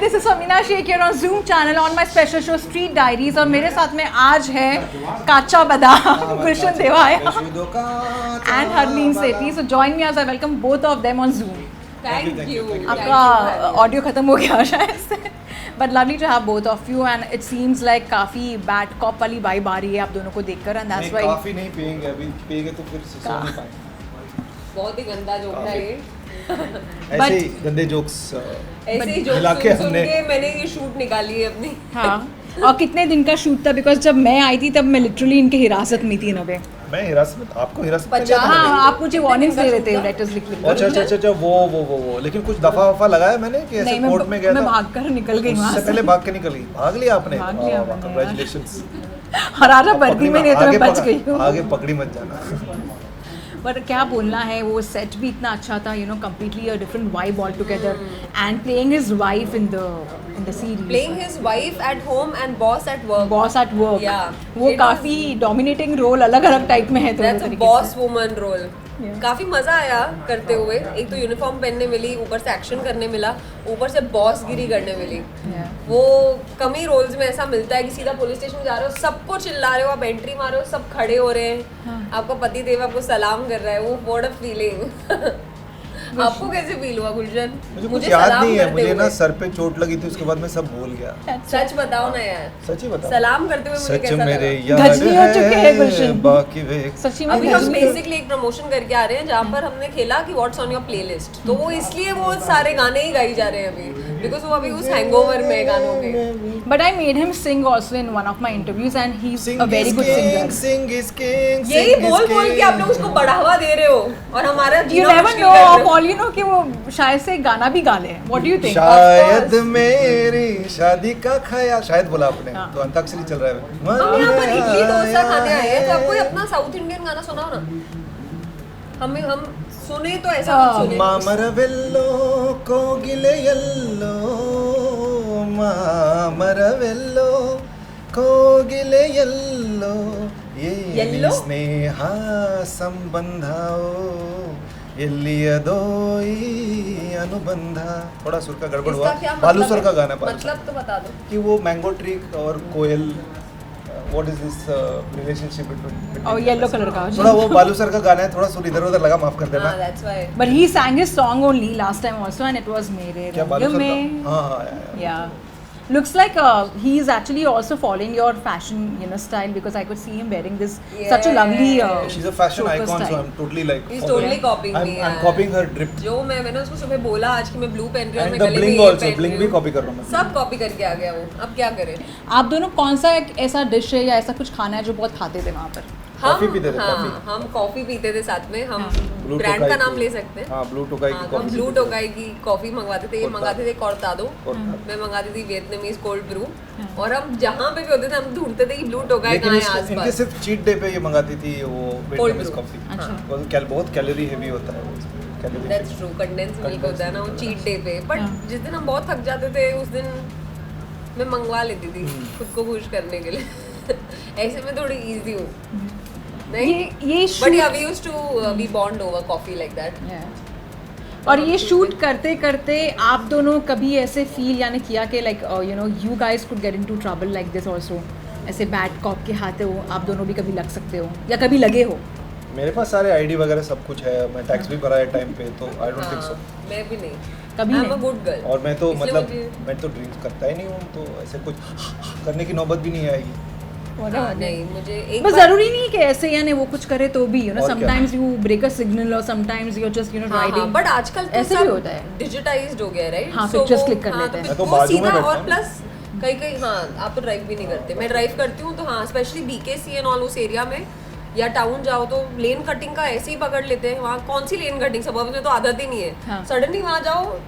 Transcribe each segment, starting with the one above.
this is Samina Sheikh here on Zoom channel on my special show Street Diaries और मेरे साथ में आज है काचा बादाम गुलशन देवाया and Harleen Sethi. So join me as I welcome both of them on Zoom. Thank you. आपका audio खत्म हो गया शायद से, but lovely to have both of you and it seems like काफी bad cop वाली vibe आ रही है आप दोनों को देखकर and that's why काफी नहीं पिएंगे, अभी पिएंगे तो फिर सो नहीं पाएंगे। बहुत ही गंदा जोक था ये। ऐसे ही गंदे जोक्स ऐसे ही मिला जोक के सुन हमने के मैंने ये शूट निकाली है अपनी। हाँ और कितने दिन का शूट था बिकॉज जब मैं आई थी तब मैं लिटरली इनके हिरासत में थी नबे। मैं हिरासत आपको हिरासत में लिया था हाँ मैंने। आप मुझे वार्निंग्स दे रहे थे लेटर्स लिख लिख अच्छा वो लेकिन कुछ दफा वफा लगाया मैंने कि ऐसे कोर्ट में गया मैं था, भाग कर निकल गई वहाँ उससे से। पहले भाग के निकल गई। भाग लिया आपने? भाग लिया मैंने, कांग्रेचुलेशंस। हरारा वर्दी में नहीं तो मैं बच गई हूँ। आगे पकड़ी मत जाना। पर क्या बोलना है, वो सेट भी इतना अच्छा था, you know, completely a different vibe altogether and playing his wife in the series. Playing his wife at home and boss at work. Boss at work. Yeah. वो It काफी dominating role अलग-अलग type में है तो That's a boss woman role. काफी मजा आया करते हुए। एक तो यूनिफॉर्म पहनने मिली, ऊपर से एक्शन करने मिला, ऊपर से बॉस गिरी करने मिली। वो कम ही रोल्स में ऐसा मिलता है कि सीधा पुलिस स्टेशन जा रहे हो, सबको चिल्ला रहे हो, आप एंट्री मार रहे हो, सब खड़े हो रहे हैं, आपका पति देव आपको सलाम कर रहा है, वो व्हाट अ फीलिंग। आपको कैसे फील हुआ गुलशन? मुझे कुछ याद नहीं है, मुझे ना सर पे चोट लगी थी, उसके बाद मैं सब भूल गया। सच बताओ ना यार, सच ही बताओ। सलाम करते हुए मुझे सच कैसा मेरे लगा? यार गजनी हो चुके हैं गुलशन। बाकी वे सच्ची में अभी हम बेसिकली एक प्रमोशन करके आ रहे हैं जहाँ पर हमने खेला कि व्हाट्स ऑन योर प्लेलिस्ट, तो वो इसलिए वो सारे गाने ही गाई जा रहे हैं अभी, बिकॉज वो अभी उस हैंगओवर में गानों के। But I made him sing also in one of my interviews and he's a very good singer. Sing is king, यही बोल बोल के आप लोग उसको बढ़ावा दे रहे हो और हमारा You जीना never मुश्किल know कर रहे of हो। all you know कि वो शायद से गाना भी गा ले। What do you think? शायद मेरी शादी का ख्याल, शायद बोला आपने, तो अंताक्षरी चल रहा है। हम यहाँ पर इडली डोसा खाने आए हैं, तो आप कोई अपना साउथ इंडियन गाना सुनाओ ना। हम सुने तो ऐसा कुछ सुने। मामरवेल्लो कोगिले यल्लो, मामरवेल्लो कोगिले यल्लो, ये Yellow? स्नेह संबंधाओ ಎಲ್ಲಿಯದೋ ಈ ಅನುಬಂಧ। थोड़ा सुर का गड़बड़ हुआ। इसका क्या बालूसर मतलब का है? गाना है, मतलब तो बता दो। कि वो मैंगो ट्री और कोयल, what is this relationship between, और येलो कलर का थोड़ा वो बालूसर का गाना है, थोड़ा सुर इधर उधर लगा, माफ कर देना। हाँ, that's why। But he sang his song only last time also and it was मेरे क्या रंग बालूसर में। का? हाँ Yeah. Looks like he is actually also following your fashion, you know, style because I could see him wearing this such a lovely. she's a fashion choker icon, so style. I'm totally like He's following. totally copying me, I'm yeah। copying her drip जो मैंने उसको सुबह बोला आज कि मैं blue पहन रही हूँ, and मैं the गले में bling ये also, पहन bling रही भी हूँ। copy कर रहा हूँ मैं। सब कॉपी करके आ गया वो, अब क्या करें? आप दोनों कौन सा एक ऐसा डिश है या ऐसा कुछ खाना है जो बहुत खाते थे वहाँ पर? कॉफी पीते थे, हाँ, कॉफी। हम कॉफी पीते थे साथ में। हम ब्लू ब्रांड टोकाई का नाम की- ले सकते हैं। हाँ, ब्लू टोकाई की हाँ, हम कॉफी ब्लू पीते थे। टोकाई की कॉफी मंगवाते थे, ये कोर्टाडो। मंगाते थे कोर्टाडो, कोर्टाडो। मैं मंगाती थी वियतनामीज कोल्ड ब्रू, और हम जहाँ पे भी होते थे हम ढूंढते थे कि ब्लू टोकाई लेकिन कहाँ है इनके आसपास। सिर्फ चीट डे पे ये मंगाती थी वो वियतनामीज brew। कॉफी। अच्छा। वो बहुत कैलोरी हेवी होता है वो, calorie that's true, condense milk होता है ना वो चीट डे पे, बट हाँ। जिस दिन हम बहुत थक जाते थे उस दिन मैं मंगवा लेती थी खुद को खुश करने के लिए। ऐसे में थोड़ी इजी हूँ नहीं, ये बट shoot- या we used to be bond over coffee like that. और ये शूट करते करते आप दोनों कभी ऐसे फील यानी किया कि like you know you guys could get into trouble like this also, ऐसे बैड कॉप के हाथे हो आप दोनों भी कभी लग सकते हो या कभी लगे हो? मेरे पास सारे आईडी वगैरह सब कुछ है, मैं टैक्स भी भरा है टाइम पे, तो आई डोंट थिंक सो। मैं भी नहीं, कभी आई एम अ नहीं। Good girl. और मैं तो इसलिए मतलब मुझे- मैं तो ड्रिंक्स करता ही नहीं हूँ, तो ऐसे कुछ करने की नौबत भी नहीं आएगी। हाँ, नहीं मुझे एक बस बार- जरूरी नहीं कि ऐसे यानी वो कुछ करे तो भी, यू नो और क्या? Sometimes you break a signal और sometimes you are just you know हाँ, राइडिंग। बट आजकल तो ऐसे सब भी होता है। डिजिटाइज्ड हो गया है, राइट? हाँ, So pictures वो- click कर हाँ, लेते हैं। मैं तो वो बाजू में सीधा बैठता और हूँ। प्लस कहीं हाँ, आप तो ड्राइव भी नहीं करते, मैं ड्राइव करती हूँ, तो हाँ स्पेशली बीकेसी एंड ऑल उस एरिया में या टाउन जाओ तो लेन कटिंग का ऐसे ही पकड़ लेते हैं। वहाँ कौन सी लेन कटिंग, सबब में तो आदत ही नहीं है। हाँ। सडनली वहाँ जाओ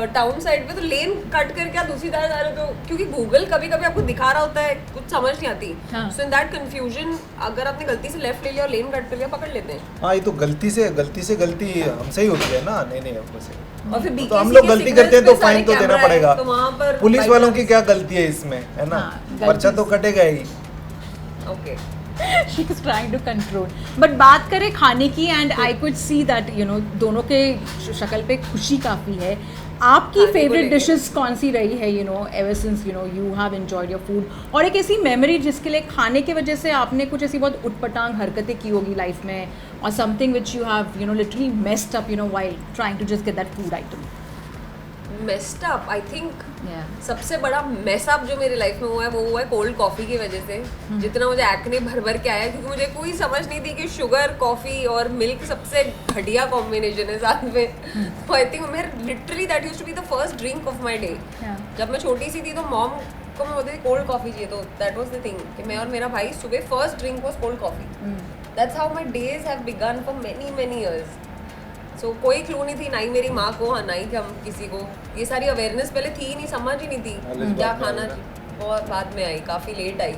टाउन साइड पे तो लेन कट करके आप दूसरी तरह जा रहे हो, तो क्योंकि गूगल कभी कभी आपको दिखा रहा होता है, कुछ समझ नहीं आती। हाँ। सो इन दैट कंफ्यूजन अगर आपने गलती से लेफ्ट ले लिया और लेन कट कर लिया, पकड़ लेते हैं। हाँ, ये तो गलती से गलती हमसे ही होती है ना। नहीं अपने से और फिर तो BKC हम लोग के गलती signals करते हैं पे तो सारे फाइन तो देना कैमरा है, पड़ेगा। तो वहाँ पर पुलिस by वालों chance- की क्या गलती है इसमें, है ना? हाँ, पर्चा गलती तो कटेगा ही। Okay. She is trying to control. But बात करें खाने की and I could see that you know दोनों के शक्ल पे खुशी काफ़ी है। आपकी खाने को फेवरेट लेके। डिशेस कौन सी रही है ever since you have enjoyed your food, और एक ऐसी मेमोरी जिसके लिए खाने की वजह से आपने कुछ ऐसी बहुत उटपटांग हरकतें की होगी लाइफ में, और something which you have literally messed up while trying to just get that food item? Messed up, I think सबसे बड़ा मेसअप जो मेरे लाइफ में हुआ है वो हुआ है कोल्ड कॉफ़ी की वजह से। जितना मुझे एक्ने भर भर के आया, क्योंकि मुझे कोई समझ नहीं थी कि शुगर, कॉफ़ी और मिल्क सबसे घटिया कॉम्बिनेशन है साथ में। तो आई थिंक मैं literally that used to be the first drink of my day. जब मैं छोटी सी थी तो मॉम को मैं बोलती थी कोल्ड कॉफ़ी चाहिए, तो दैट वाज द थिंग कि मैं और मेरा भाई सुबह first drink was cold coffee. That's how my days have begun for many years. So कोई क्लू नहीं थी, ना ही मेरी माँ को, ना ही हम किसी को। ये सारी अवेयरनेस पहले थी नहीं, समझ ही नहीं थी क्या खाना। बहुत बाद में आई, काफ़ी लेट आई।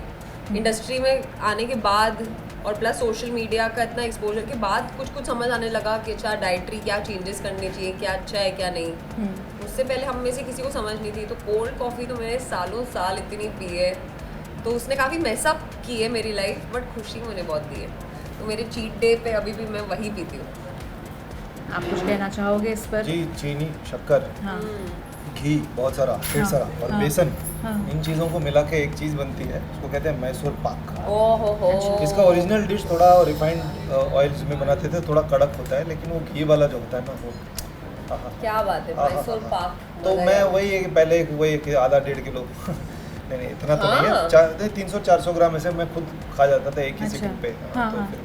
इंडस्ट्री में आने के बाद और प्लस सोशल मीडिया का इतना एक्सपोजर के बाद कुछ समझ आने लगा कि अच्छा डाइटरी क्या चेंजेस करने चाहिए, क्या अच्छा है क्या नहीं। उससे पहले हम में से किसी को समझ नहीं थी। तो कोल्ड कॉफ़ी तो मैंने सालों साल इतनी पी है, तो उसने काफ़ी मेसअप की है मेरी लाइफ, बट खुशी मुझे बहुत दी है। तो मेरे चीट डे पे अभी भी मैं वही पीती हूँ। आप कुछ कहना चाहोगे इस पर? जी, चीनी, शक्कर, हाँ घी बहुत सारा, ढेर हाँ, सारा, और हाँ, बेसन, हाँ। इन चीज़ों को मिला के एक चीज़ बनती है, उसको कहते हैं मैसूर पाक। ओहो, इसका ओरिजिनल डिश थोड़ा रिफाइंड ऑयल्स में बनाते थे, थोड़ा कड़क होता है, लेकिन वो घी वाला जो होता है ना वो आहा। क्या बात है, आहा, मैसूर आहा। पाक। तो मजा मैं आया। वही है कि पहले वही है कि आधा 1.5 किलो नहीं इतना तो नहीं हाँ। है, 300-400 ग्राम ऐसे मैं खुद खा जाता था एक ही अच्छा। सिटिंग पे। हाँ, तो हाँ। फिर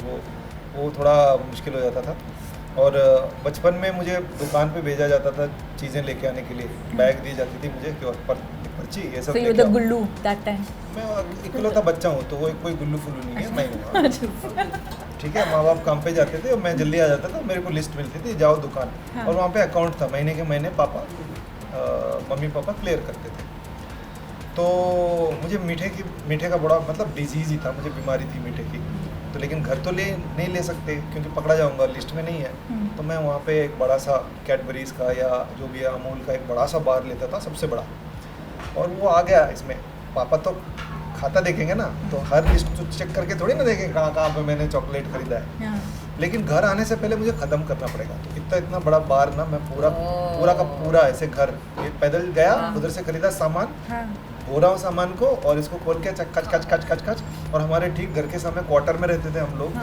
वो थोड़ा मुश्किल हो जाता था। और बचपन में मुझे दुकान पे भेजा जाता था चीज़ें लेके आने के लिए, बैग दी जाती थी मुझे कि पर्ची ये सब So you were लेके the आओ। gullu that time. मैं इकलौता बच्चा हूँ, तो वो कोई गुल्लू फुल्लू नहीं है, मैं हूँ। ठीक है, माँ बाप काम पे जाते थे और मैं जल्दी आ जाता था, मेरे को लिस्ट मिलती थी, जाओ दुकान। हाँ। और वहाँ पे अकाउंट था, महीने के महीने मम्मी पापा क्लियर करते थे। तो मुझे मीठे का बड़ा मतलब डिजीज़ ही था, मुझे बीमारी थी मीठे की। तो लेकिन घर तो नहीं ले सकते क्योंकि पकड़ा जाऊंगा, लिस्ट में नहीं है। तो मैं वहाँ पे एक बड़ा सा कैडबरीज का या जो भी है अमूल का एक बड़ा सा बार लेता था, सबसे बड़ा। और वो आ गया इसमें, पापा तो खाता देखेंगे ना, तो हर लिस्ट तो चेक करके थोड़ी ना देखेंगे कहाँ पे मैंने चॉकलेट खरीदा है। हाँ। लेकिन घर आने से पहले मुझे ख़त्म करना पड़ेगा। तो इतना बड़ा बार ना, मैं पूरा का पूरा ऐसे घर ये पैदल गया, उधर से खरीदा सामान, हाँ। धो रहा हूँ सामान को और इसको खोल के कच। और हमारे ठीक घर के सामने क्वार्टर में रहते थे हम लोग,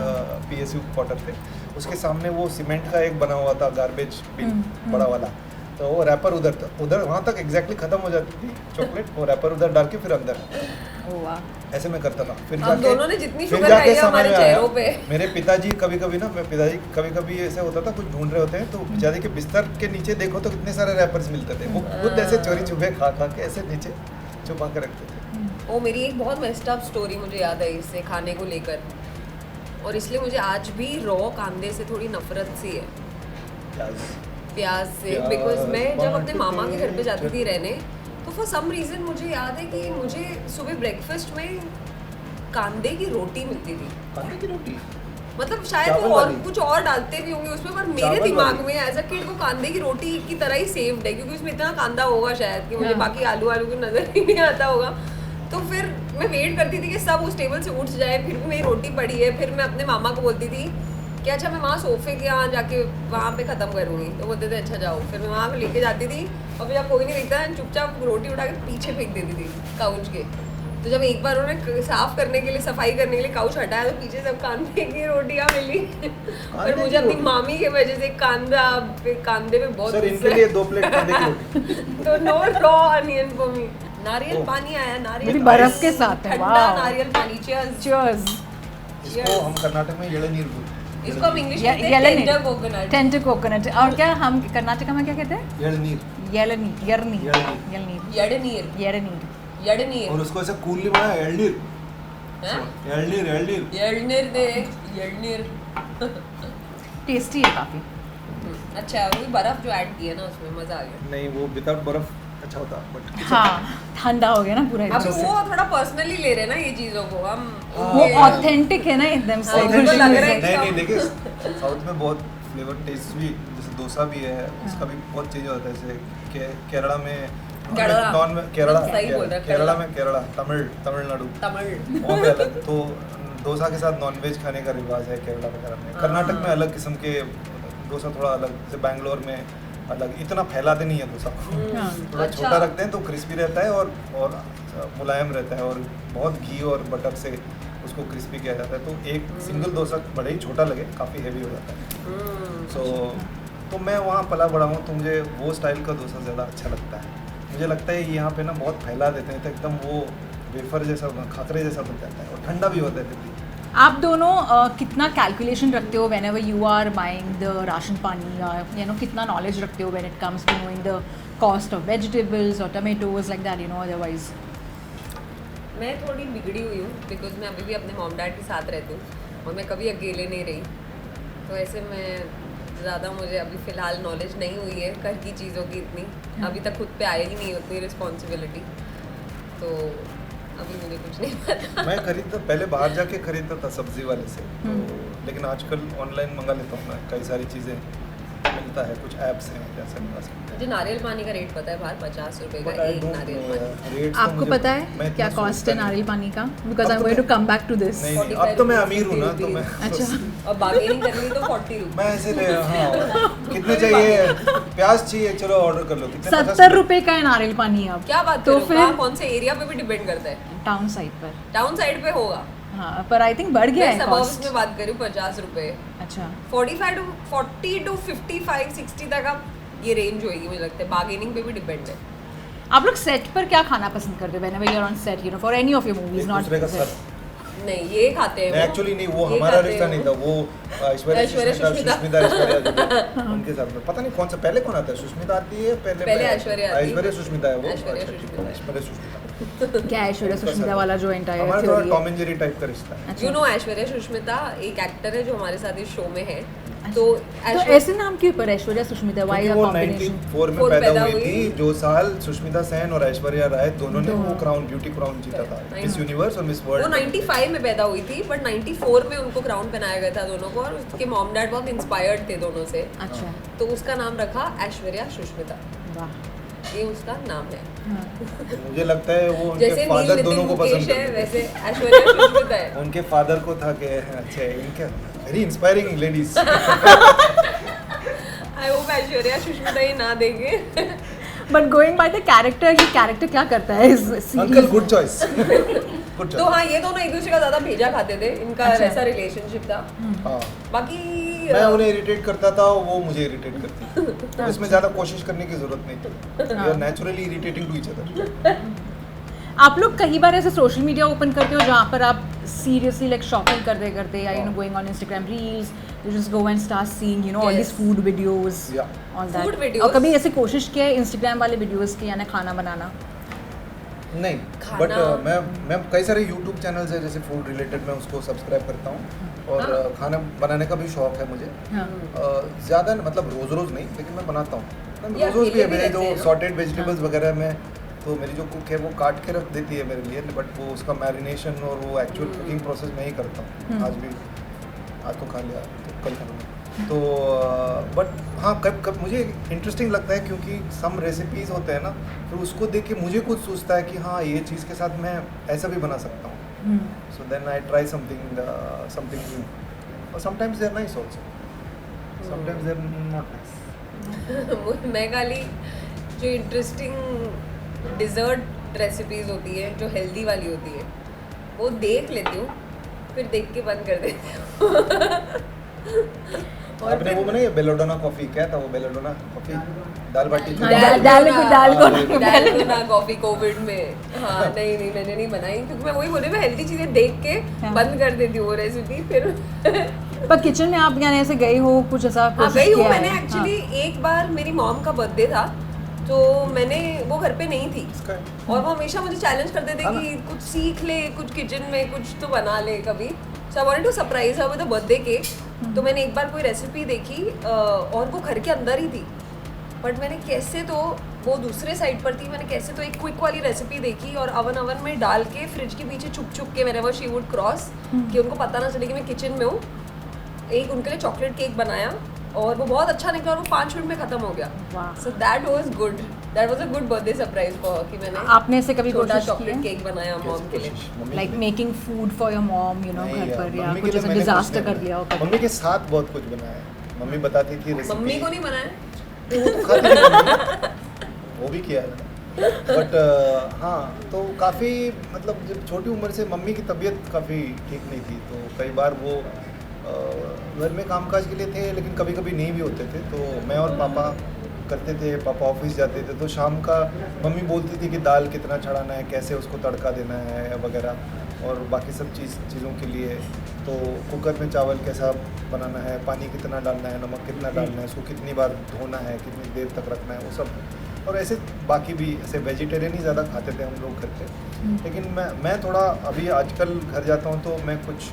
PSU क्वार्टर थे, उसके सामने वो सीमेंट का एक बना हुआ था गार्बेज बिन बड़ा वाला। तो वो रैपर उधर वहाँ तक एग्जैक्टली खत्म हो जाती थी चॉकलेट, वो रैपर उधर डाल के फिर अंदर। ओह वाह। ऐसे मैं करता था। फिर हम दोनों ने जितनी फिर शुगर जाके खाई है समझ हमारे में आया। चेहरों पे। मेरे पिताजी कभी ऐसे होता था, कुछ ढूंढ रहे होते हैं तो पिताजी के बिस्तर के नीचे देखो तो कितने सारे रैपर्स मिलते थे, वो खुद ऐसे चोरी छुपे खा के ऐसे नीचे छुपा के रखते थे। वो मेरी एक बहुत मेस्ड अप स्टोरी मुझे याद है इससे खाने को लेकर, और इसलिए मुझे आज भी रॉ कांदे से थोड़ी नफरत सी है, प्याज से। प्याज बिकॉज मैं जब अपने बांटते मामा के घर पे जाती थी रहने, तो फॉर सम रीज़न मुझे याद है कि मुझे सुबह ब्रेकफास्ट में कांदे की रोटी मिलती थी। कांदे की रोटी? मतलब शायद चावल वो और वाली? कुछ और डालते भी होंगे उसमें, पर मेरे चावल दिमाग वाली? में एज अ किड वो कांदे की रोटी की तरह ही सेव्ड है, क्योंकि उसमें इतना कांदा होगा शायद कि मुझे हाँ। बाकी आलू को नजर ही नहीं आता होगा। तो फिर मैं वेट करती थी कि सब उस टेबल से उठ जाए, फिर भी मेरी रोटी पड़ी है। फिर मैं अपने मामा को बोलती थी कि अच्छा मैं वहाँ सोफे के यहाँ जाके वहाँ पे ख़त्म करूँगी। तो बोलते थे अच्छा जाओ। फिर मैं वहाँ पे लेके जाती थी और फिर जब कोई नहीं दिखता चुपचाप रोटी उठा के पीछे फेंक देती थी काउच के। तो जब एक बार उन्होंने साफ करने के लिए, सफाई करने के लिए काउच हटाया, तो पीछे सब कांदे की रोटियाँ मिली। पर मुझे अपनी मामी की वजह से कांदे में बहुत सर गुस्सा इनके है। लिए 2 प्लेट कांदे की रोटी। तो no raw onion for me. नारियल पानी आया, नारियल मेरी बर्फ के साथ है। ठंडा वाह। नारियल पानी। चीयर्स। Cheers. इसको हम कर्नाटक में येड़नीर बोलते हैं। इसको हम इंग्लिश में कहते हैं टेंडर कोकोनट। Tender coconut. और क्या हम कर्नाटक में क्या कहते हैं? येड़नीर। येलनीर। यडनीर। येरनीर। यडनीर। और उसको ऐसे कूल बना येड़नीर। हैं? येड़नीर। यडनीर दे। यडनीर। टेस्टी है काफी। अच्छा, वो बर्फ जो ऐड की है ना उसमें मजा आ गया। नहीं, वो विदाउट बर्फ अच्छा होता, बट हाँ, ठंडा हो गया ना पूरा अब एकदम। वो थोड़ा पर्सनली ले रहे हैं ना ये चीजों को हम। वो ऑथेंटिक है ना एकदम से। हाँ, खुशी उनको लग से। रहा है कि नहीं देखिए, साउथ में बहुत फ्लेवर टेस्ट भी, जैसे डोसा भी है, उसका भी बहुत चेंज होता है। जैसे केरला में केरला। सही बोल रहा है, केरला में तमिलनाडु तमिल। वहाँ पे अलग। तो डोसा के साथ नॉनवेज खाने का रिवाज है केरला वगैरह में। कर्नाटक में अलग किस्म के डोसा, थोड़ा अलग। जैसे बैंगलोर में अलग इतना फैलाते नहीं है डोसा को, हाँ। थोड़ा अच्छा। छोटा रखते हैं तो क्रिस्पी रहता है और मुलायम रहता है और बहुत घी और बटर से उसको क्रिस्पी किया जाता है, तो एक सिंगल डोसा भले ही छोटा लगे काफ़ी हेवी हो जाता है। सो तो मैं वहाँ पला बड़ा हूँ तो मुझे वो स्टाइल का डोसा ज़्यादा अच्छा लगता है। मुझे लगता है यहाँ पे ना बहुत फैला देते हैं तो एकदम वो वेफर जैसा खाकरे जैसा बन जाता है और ठंडा भी होता है जल्दी। आप दोनों कितना कैलकुलेशन रखते हो whenever you are buying the ration पानी, या कितना नॉलेज रखते हो when it comes to knowing the cost of vegetables और टमेटोज लाइक दैट, अदरवाइज? मैं थोड़ी बिगड़ी हुई हूँ बिकॉज मैं अभी भी अपने मॉम डैड के साथ रहती हूँ और मैं कभी अकेले नहीं रही, तो ऐसे में ज़्यादा मुझे अभी फ़िलहाल नॉलेज नहीं हुई है घर की चीज़ों की इतनी, अभी तक खुद पे आई ही नहीं उतनी रिस्पॉन्सिबिलिटी, तो अभी मुझे कुछ नहीं पता। मैं खरीदता पहले बाहर जाके खरीदता था सब्जी वाले से, तो लेकिन आजकल ऑनलाइन मंगा लेता हूँ मैं, कई सारी चीज़ें मिलता है, कुछ ऐप्स हैं जैसे मंगा सकते हैं। मुझे नारियल पानी का रेट पता है बाहर 50 रुपए का But I एक don't नारियल know पानी। यार, rates तो आपको मुझे- पता मैं है इतना क्या कॉस्ट सोचता है नहीं। नारियल पानी का? बिकॉज अब आई एम तो गोइंग टू मैं- कम बैक टू दिस। नहीं नहीं, 45 अब तो मैं रुपीज़, अमीर हूँ ना, तो मैं अच्छा। और बार्गेनिंग कर ली तो 40 रुपए। मैं ऐसे ले हाँ कितने चाहिए, प्याज चाहिए, चलो ऑर्डर कर लो, कितने 70 रुपए का है नारियल पानी अब। क्या बात तो तो फिर फिर कौन से एरिया पे भी डिपेंड करता है, टाउन साइड पर, टाउन साइड पे होगा। हाँ, पर आई थिंक बढ़ गया मैं है सबर्ब्स कॉस्ट। में बात करूँ 50 रुपए, अच्छा, 40 टू 55 60 तक अब ये रेंज होगी मुझे लगता है, बार्गेनिंग पे भी डिपेंड है। आप लोग सेट पर क्या खाना पसंद करते हो whenever you are on set, for any of your movies, एक नॉट दूसरे का सर। नहीं ये खाते हैं वो। एक्चुअली नहीं, वो ये हमारा खाते रिश्ता हैं नहीं था, वो ऐश्वर्या ऐश्वर्या, सुष्मिता सुष्मिता। ऐश्वर्या जो उनके साथ में पता नहीं कौन सा पहले कौन आता है, सुष्मिता आती है पहले ऐश्वर्या आती है। ऐश्वर्या सुष्मिता है वो, ऐश्वर्या अच्छा, ठीक है, सुष्मिता है। ऐश्वर्या सुष्मिता क्या ऐश्वर्या सुष्मिता वाला जो एंटायर हमारा थोड़ा थ्योरी टॉम है? एंड जेरी टाइप का रिश्ता है। अच्छा। यू नो ऐश्वर्या सुष्मिता एक एक्टर है जो हमारे साथ इस शो में है, तो तो ऐसे नाम क्यों पर ऐश्वर्या सुष्मिता, व्हाई क्योंकि अ वो कॉम्बिनेशन? 94 में फोर पैदा पैदा हुई हुई। थी, जो साल सुष्मिता सेन और ऐश्वर्या राय दोनों ने वो क्राउन ब्यूटी क्राउन जीता था, I मिस know। यूनिवर्स और मिस वो वर्ल्ड। 95 में पैदा हुई थी बट 94 में उनको क्राउन पहनाया गया था दोनों को, और उसके मॉम डैड बहुत इंस्पायर्ड थे दोनों से, अच्छा, तो उसका नाम रखा ऐश्वर्या सुष्मिता, वाह, ये उसका नाम है। हाँ। मुझे लगता है वो उनके जैसे नील फादर नितिन दोनों को मुकेश पसंद है करते वैसे ऐश्वर्या सुष्मिता है। थे। उनके फादर को था कि अच्छा इनके very inspiring ladies. I hope Aishwarya Sushmita ये ना देंगे। But going by the character, ये कैरेक्टर क्या करता है इस uncle series? Good choice, good तो चॉइस। हाँ ये दोनों एक दूसरे का ज्यादा भेजा खाते थे, इनका अच्छा। ऐसा रिलेशनशिप था। हाँ, बाकी मैं उन्हें इरिटेट करता था, वो मुझे इरिटेट करती थी, इसमें ज्यादा कोशिश करने की जरूरत नहीं थी, we are naturally irritating to each other. आप लोग कई बार ऐसे सोशल मीडिया ओपन करते हो जहाँ पर आप सीरियसली लाइक शॉपिंग करते करते या going on Instagram reels, you just go and start seeing all this Yes। Food videos, Yeah। All Food that. videos। और कभी ऐसे कोशिश किया है इंस्टाग्राम वाले वीडियोस की, यानी खाना बनाना? नहीं, खाना- बट मैं कई सारे यूट्यूब चैनल्स है जैसे फूड रिलेटेड, मैं उसको सब्सक्राइब करता हूँ और हाँ। खाना बनाने का भी शौक है मुझे। हाँ, ज़्यादा मतलब रोज़ रोज़ नहीं, लेकिन मैं बनाता हूँ। या रोज़ रोज़ भी अकेले है भी मेरे रहते जो हैं ना। सॉर्टेड वेजिटेबल्स वगैरह में, तो मेरी जो कुक है वो काट के रख देती है मेरे लिए, बट वो उसका मैरिनेशन और वो एक्चुअल कुकिंग प्रोसेस मैं ही करता हूँ। आज तो खा लिया, तो कल करूँगा। तो बट हाँ, कब मुझे इंटरेस्टिंग लगता है क्योंकि सम रेसिपीज़ होते हैं ना, फिर उसको देख के मुझे कुछ सोचता है कि हाँ ये चीज़ के साथ मैं ऐसा भी बना सकता हूँ। So then I try something new, और sometimes they are nice also, sometimes they are not nice. मैं खाली जो इंटरेस्टिंग डिज़र्ट रेसिपीज होती है जो हेल्दी वाली होती है वो देख लेती हूँ, फिर देख के बंद कर देती हूँ। और आपने वो फिर बनाई बेलोडोना कॉफ़ी, क्या था वो बेलोडोना कॉफ़ी, दाल बाटी हाँ, चूरमा? डालगोना कॉफी कोविड में। हाँ नहीं मैंने नहीं बनाई क्योंकि मैं वही बोल रही हूँ, मैं हेल्दी चीजें देख के हाँ। बंद कर देती हूँ वो रेसिपी फिर। पर किचन में आप यानी ऐसे गए हो, कुछ ऐसा हाँ कोशिश गई हूँ किया मैंने है? एक्चुअली। एक बार मेरी मॉम का बर्थडे था तो मैंने, वो घर पे नहीं थी इसका और वो हमेशा मुझे चैलेंज करते थे हाँ कि कुछ सीख ले, कुछ किचन में कुछ तो बना ले कभी। So I wanted to surprise her with a birthday cake. तो मैंने एक बार कोई रेसिपी देखी और वो घर के अंदर ही थी, बट मैंने कैसे तो, वो दूसरे साइड पर थी, मैंने कैसे तो एक क्विक वाली रेसिपी देखी और ओवन में डाल के फ्रिज के पीछे छुप के व्हेनेवर शी वुड क्रॉस, कि उनको पता ना चले कि मैं किचन में हूँ, एक उनके लिए चॉकलेट केक बनाया और वो बहुत अच्छा निकला और वो 5 मिनट में खत्म हो गया। वाह। So that was good, that was a good birthday surprise for her, कि मैंने आपने ऐसे कभी छोटा कोशिश की चॉकलेट है? केक बनाया मॉम के लिए। मम्मी लाइक के- making food for your mom, नहीं घर यार, पर, या मम्मी के कुछ लिए ऐसा मैंने डिजास्टर कुछ कर नहीं दिया हो बनाया। कभी? मम्मी के साथ बहुत कुछ बनाया है, मम्मी बताती थी रेसिपी। मम्मी को नहीं बनाया? नहीं, वो तो खाती नहीं मम्मी, वो भी किया है मैंने। बट हाँ, तो काफ़ी मतलब जब छोटी उम्र से मम्मी की तबीयत काफ़ी ठीक नहीं थी, तो कई बार वो घर में कामकाज के लिए थे, लेकिन कभी कभी नहीं भी होते थे, तो मैं और पापा करते थे। पापा ऑफिस जाते थे, तो शाम का मम्मी बोलती थी कि दाल कितना चढ़ाना है, कैसे उसको तड़का देना है वगैरह, और बाकी सब चीज़ों के लिए, तो कुकर में चावल कैसा बनाना है, पानी कितना डालना है, नमक कितना डालना है, उसको कितनी बार धोना है, कितनी देर तक रखना है, वो सब। और ऐसे बाकी भी ऐसे वेजिटेरियन ही ज़्यादा खाते थे हम लोग घर पे। लेकिन मैं थोड़ा अभी आजकल घर जाता हूँ तो मैं कुछ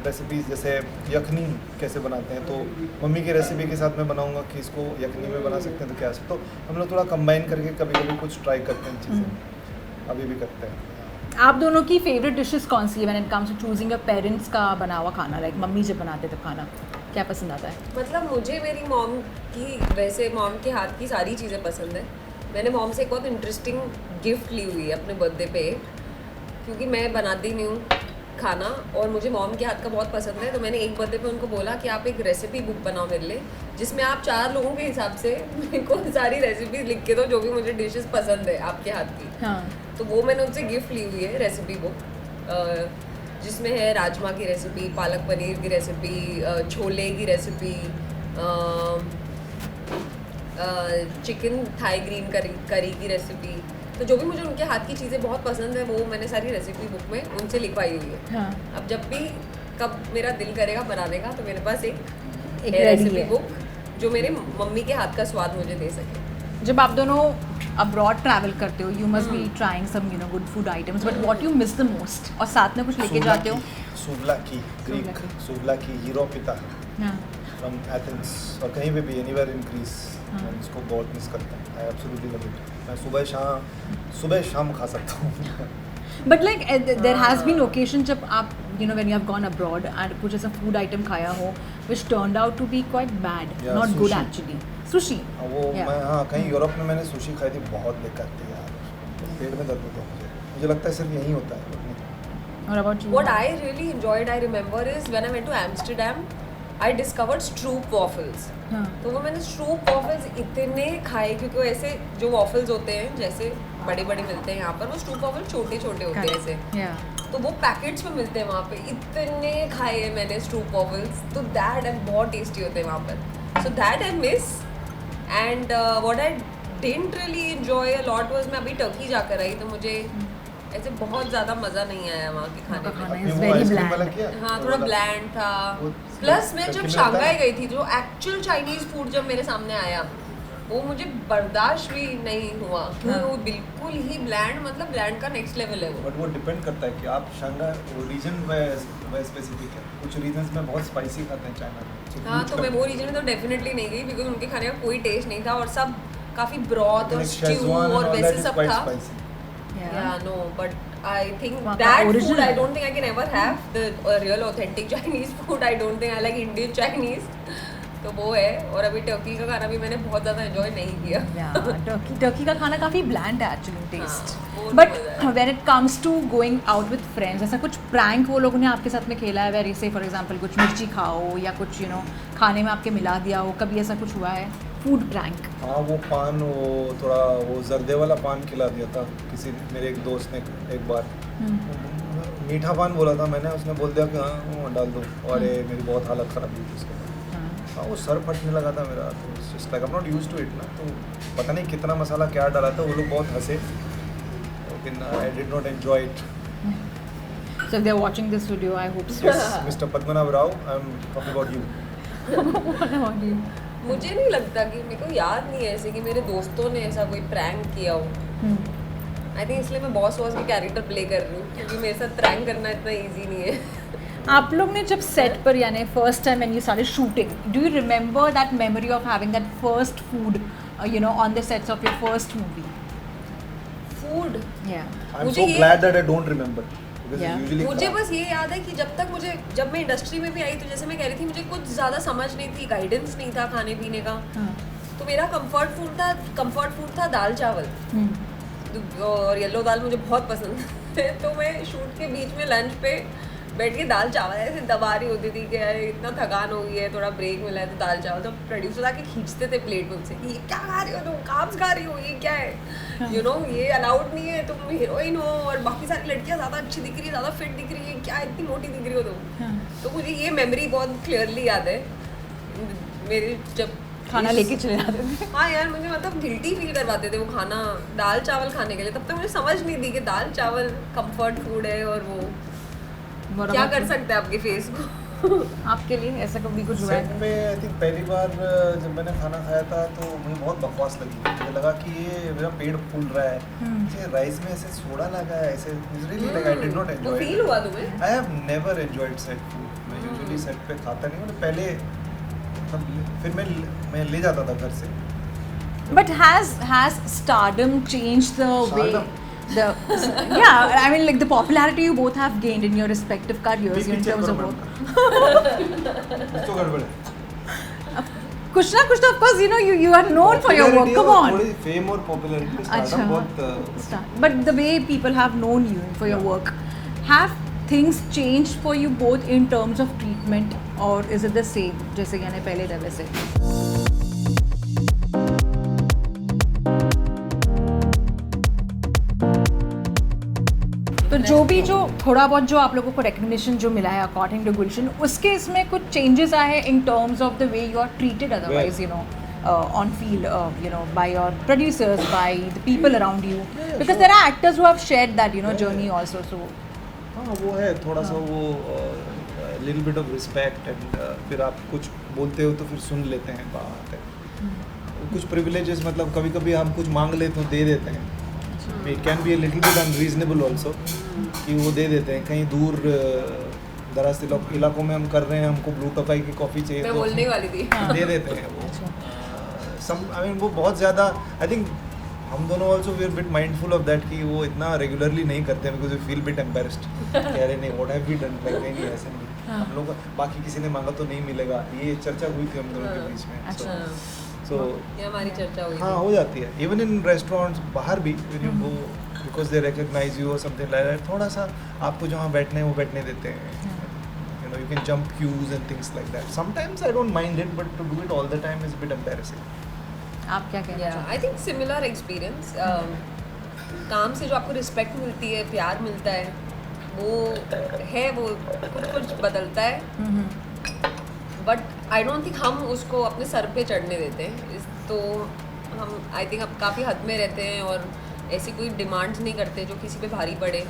रेसिपीज़ जैसे यखनी कैसे बनाते हैं, तो मम्मी की रेसिपी के साथ मैं बनाऊंगा कि इसको यखनी में बना सकते हैं, तो क्या तो हम लोग थोड़ा कंबाइन करके कभी कभी कुछ ट्राई करते हैं चीज़ें, अभी भी करते हैं। आप दोनों की फेवरेट डिशेस कौन सी है when it comes to choosing a parents का बना हुआ खाना, लाइक मम्मी जब बनाते तब खाना क्या पसंद आता है? मतलब मुझे मेरी मॉम की, वैसे मॉम के हाथ की सारी चीज़ें पसंद है। मैंने मॉम से एक बहुत इंटरेस्टिंग गिफ्ट ली हुई है अपने बर्थडे पे, क्योंकि मैं बनाती नहीं हूँ खाना और मुझे मॉम के हाथ का बहुत पसंद है। तो मैंने एक बर्थडे पे उनको बोला कि आप एक रेसिपी बुक बनाओ मेरे लिए, जिसमें आप 4 लोगों के हिसाब से मेरे को सारी रेसिपीज लिख के दो जो भी मुझे डिशेस पसंद है आपके हाथ की। हाँ। तो वो मैंने उनसे गिफ्ट ली हुई है रेसिपी बुक, जिसमें है राजमा की रेसिपी, पालक पनीर की रेसिपी, छोले की रेसिपी, चिकन थाई ग्रीन करी की रेसिपी। तो जो भी मुझे उनके हाथ की चीज़ें बहुत पसंद है वो मैंने सारी रेसिपी बुक में उनसे लिखवाई हुई है। हाँ। अब जब भी कब मेरा दिल करेगा बनाने का तो मेरे पास एक ready रेसिपी है। बुक जो मेरे मम्मी के हाथ का स्वाद मुझे दे सके। जब आप दोनों अब्रॉड ट्रैवल करते हो, you must be trying some good food items, but what you miss the most? और साथ में कुछ लेके जाते हो? सुवलाकी, ग्रीक सुवलाकी, हीरोपिता हाँ। फ्रॉम एथेंस, और कहीं पे भी एनीवेयर इन ग्रीस, मैं इसको बहुत मिस करता हूँ। I absolutely love it. मैं सुबह शाम खा सकता हूँ। But like there has been occasion जब आप when you have gone abroad and कुछ ऐसा फूड आइटम खाया हो which turned out to be quite bad, Yeah, not good sushi. Actually. Sushi. वो मैं हाँ कहीं यूरोप में मैंने सुशी खाई थी, बहुत बेकार थी यार, पेट में दर्द होता है मुझे लगता है सिर्फ यहीं होता है। What about you? What I really enjoyed, I remember, is when I went to Amsterdam, I discovered Stroop waffles. हाँ। तो वो मैंने Stroop waffles इतने खाए, क्योंकि वो ऐसे जो waffles होते हैं जैसे बड़े बड़े मिलते हैं यहाँ पर, वो Stroop waffles छोटे छोटे होते हैं ऐसे। Yeah. तो वो पैकेट्स में मिलते हैं वहाँ पे, इतने खाए हैं मैंने Stroop waffles, तो दैट एंड बहुत टेस्टी होते हैं वहाँ पर। So that I miss, and what I didn't really enjoy a lot was, मैं अभी टर्की जाकर आई तो मुझे ऐसे बहुत ज़्यादा मज़ा नहीं आया वहाँ के खाने में। खाना आपने is वो very आइसक्रीम bland. वाला किया? हाँ, वो थोड़ा वाला? ब्लैंड था। वो प्लस मैं टर्की जब में शंघाई मिलता है? गई थी, जो एक्चुअल चाइनीज फूड जब मेरे सामने आया वो मुझे बर्दाश्त भी नहीं हुआ, क्योंकि वो बिल्कुल ही ब्लैंड, मतलब ब्लैंड का नेक्स्ट लेवल है वो। बट वो डिपेंड करता है कि आप शंघाई रीजन में स्पेसिफिक है, कुछ रीजन्स में बहुत स्पाइसी खाते हैं चाइना में। हाँ, तो मैं वो रीजन में तो डेफिनेटली नहीं गई, बिकॉज उनके खाने का कोई टेस्ट नहीं था और सब काफ़ी ब्रॉथ और स्ट्यू और वैसे सब था। Yeah, no, but I think वहाँ का that food original I है। don't think I can ever have the real authentic Chinese food. I don't think I like Indian Chinese. तो वो है, और अभी टर्की का खाना भी मैंने बहुत ज़्यादा एंजॉय नहीं किया। टर्की का खाना काफ़ी ब्लैंड है एक्चुअली टेस्ट। वो बट तो है। When it comes to going out with friends, ऐसा कुछ प्रैंक वो लोगों ने आपके साथ में खेला है, वेरी से फॉर एग्जांपल कुछ मिर्ची खाओ या कुछ खाने में आपके मिला दिया हो, कभी ऐसा कुछ हुआ है? Food prank. हाँ, वो पान, वो थोड़ा वो जर्दे वाला पान खिला दिया था किसी मेरे एक दोस्त ने एक बार। मीठा पान बोला था मैंने, उसने बोल दिया कि हाँ वो डाल दो, और मेरी बहुत हालत ख़राब हुई थी उसके बाद। हाँ, वो सर फटने लगा था मेरा, तो just like I am not used to it ना, तो पता नहीं कितना मसाला क्या डाला था, वो लोग बहुत हंसे, लेकिन I did not enjoy it. So if they're watching this video, I hope so. Yes, mister Padmanabh Rao, I am talking about you. What about you? मुझे नहीं लगता कि, मेरे को याद नहीं है ऐसे कि मेरे दोस्तों ने ऐसा कोई प्रैंक किया हो। आई थिंक इसलिए मैं बॉस की कैरेक्टर प्ले कर रही हूँ, क्योंकि मेरे साथ प्रैंक करना इतना ईजी नहीं है। आप लोग ने जब सेट पर यानी first time when you started shooting, do you remember that memory of having that first food on the sets of your first movie? Food, या आई एम मुझे सो ये- glad that I don't remember, Yeah. मुझे बस ये याद है कि जब मैं इंडस्ट्री में भी आई, तो जैसे मैं कह रही थी, मुझे कुछ ज़्यादा समझ नहीं थी, गाइडेंस नहीं था खाने पीने का। तो मेरा कंफर्ट फूड था दाल चावल, और येलो दाल मुझे बहुत पसंद है। तो मैं शूट के बीच में लंच पे बैठ के दाल चावल ऐसे दबा रही होती थी कि यार इतना थकान हो गई है, थोड़ा ब्रेक मिला है तो दाल चावल, तो प्रोड्यूसर आके खींचते थे प्लेट मुझसे कि ये क्या खा रही हो तुम, कार्ब्स खा रही हो, ये क्या है, यू नो ये अलाउड नहीं है, तुम हीरोइन हो और बाकी सारी लड़कियां ज़्यादा अच्छी दिख रही है, ज़्यादा फिट दिख रही है, क्या इतनी मोटी दिख रही हो तुम। तो मुझे ये मेमोरी बहुत क्लियरली याद है मेरी, जब खाना लेके चले जाते थे। हाँ यार, मुझे मतलब गिल्टी फील करवाते थे वो खाना, दाल चावल खाने के लिए। तब तक मुझे समझ नहीं थी कि दाल चावल कंफर्ट फूड है और वो क्या कर सकते हैं आपके फेस को। आपके लिए ऐसा कभी कुछ हुआ सेट है? पे आई थिंक पहली बार जब मैंने खाना खाया था तो मुझे बहुत बकवास लगी। मुझे लगा कि ये मेरा पेट फूल रहा है, मुझे राइस में ऐसे सोडा लगा है, ऐसे really like I did not वो एंजॉय फील हुआ तुम्हें? I have never enjoyed set food. मैं यूजुअली सेट पे खाता नहीं हूँ, पहले मतलब फिर मैं ले जाता था घर से। But has stardom changed the way Stardom? yeah, I mean like the popularity you both have gained in your respective careers in terms of work. कुछ तो गड़बड़ है। कुछ ना कुछ तो of course you know you are known for your work. Come on. थोड़ी fame और पॉपुलैरिटी अच्छा, स्टार्टअप बहुत but the way people have known you for your work, have things changed for you both in terms of treatment or is it the same जैसे यानी पहले था वैसे? तो जो थोड़ा बहुत जो आप लोगों को रिकग्निशन जो मिला है अकॉर्डिंग टू गुलशन, उसके इसमें कुछ चेंजेस आए हैं in terms of the way you are treated otherwise you know on field you know by your producers, by the people around you, because there are actors who have shared that you know journey also. So हाँ वो है थोड़ा सा वो little bit of respect and फिर आप कुछ बोलते हो तो फिर सुन लेते हैं बात है। कुछ प्रिविलेजेस मतलब कभी कभी हम कुछ मांग लेते हो दे देते हैं। It can be a little bit unreasonable also कि वो दे देते हैं। कहीं दूर दराज इलाकों में हम कर रहे हैं, हमको ब्लू टोकाई की कॉफ़ी चाहिए मैं तो बोलने वाली थी। दे देते हैं वो। आई मीन वो बहुत ज़्यादा आई थिंक हम दोनों also we are bit mindful of that कि वो इतना रेगुलरली नहीं करते हैं because we feel bit embarrassed कि अरे नहीं what have we done, like नहीं ऐसे नहीं हम लोग बाकी किसी ने मांगा तो नहीं मिलेगा, ये चर्चा हुई थी हम दोनों के बीच में। अच्छा। सो ये हमारी चर्चा हुई। हाँ हो जाती है इवन इन रेस्टोरेंट्स बाहर भी when you go because they recognise you और समथिंग लाइक दैट, थोड़ा सा आपको जहाँ बैठने है वो बैठने देते हैं। You know you can jump queues and things like that. Sometimes I don't mind it but to do it all the time is bit embarrassing. आप क्या कहना चाहते आई थिंक सिमिलर एक्सपीरियंस। काम से जो आपको रिस्पेक्ट मिलती है, प्यार मिलता है, वो है, वो कुछ बदलता है, बट आई डोंट थिंक हम उसको अपने सर पे चढ़ने देते हैं। तो हम आई थिंक अब काफ़ी हद में रहते हैं और ऐसी कोई डिमांड्स नहीं करते जो किसी पे भारी पड़े।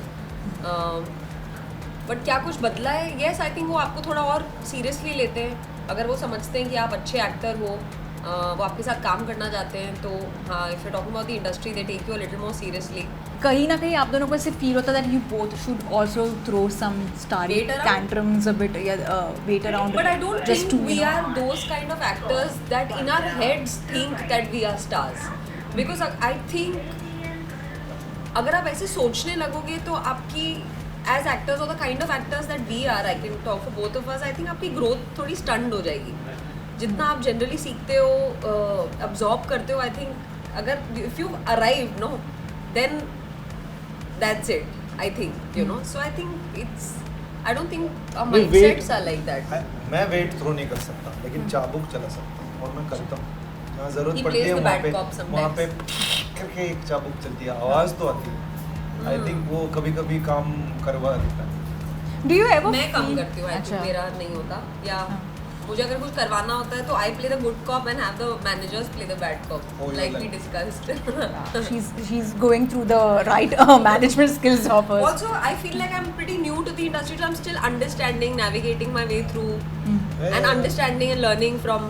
बट क्या कुछ बदला है? येस, आई थिंक वो आपको थोड़ा और सीरियसली लेते हैं। अगर वो समझते हैं कि आप अच्छे एक्टर हो, वो आपके साथ काम करना चाहते हैं, तो हाँ, if you talking about the industry they take you a little more seriously. कहीं ना कहीं आप दोनों को ऐसे फील होता है that you both should also throw some starry Wait around? tantrums a bit, wait around But I don't just think to we you know, are those kind of actors that in our heads think that we are stars. Because I think अगर आप ऐसे सोचने लगोगे तो आपकी as actors or the kind of actors that we are, I can talk for both of us, I think आपकी growth थोड़ी stunned हो जाएगी। जितना आप जनरली सीखते हो, अब्जॉर्ब करते हो, आई थिंक अगर if you arrive no then that's it, I think you know. So I think it's, I don't think our mindsets are like that. मैं वेट थ्रो नहीं कर सकता लेकिन चाबुक चला सकता हूँ और मैं करता हूँ जहाँ ज़रूरत He पड़ती plays है the bad cop वहाँ पे sometimes. करके एक चाबुक चलती है, आवाज़ तो आती है। आई थिंक वो कभी कभी काम करवा देता है। do you ever मैं कम feel- करती हूँ, आई थिंक अच्छा। मेरा नहीं होता, या मुझे अगर कुछ करवाना होता है तो I play the good cop and have the managers play the bad Oh, cop, you like like- we discussed. she's going through the right management skills of hers. Also, I feel like I'm pretty new to the industry, so I'm still understanding, navigating my way through, and understanding and learning from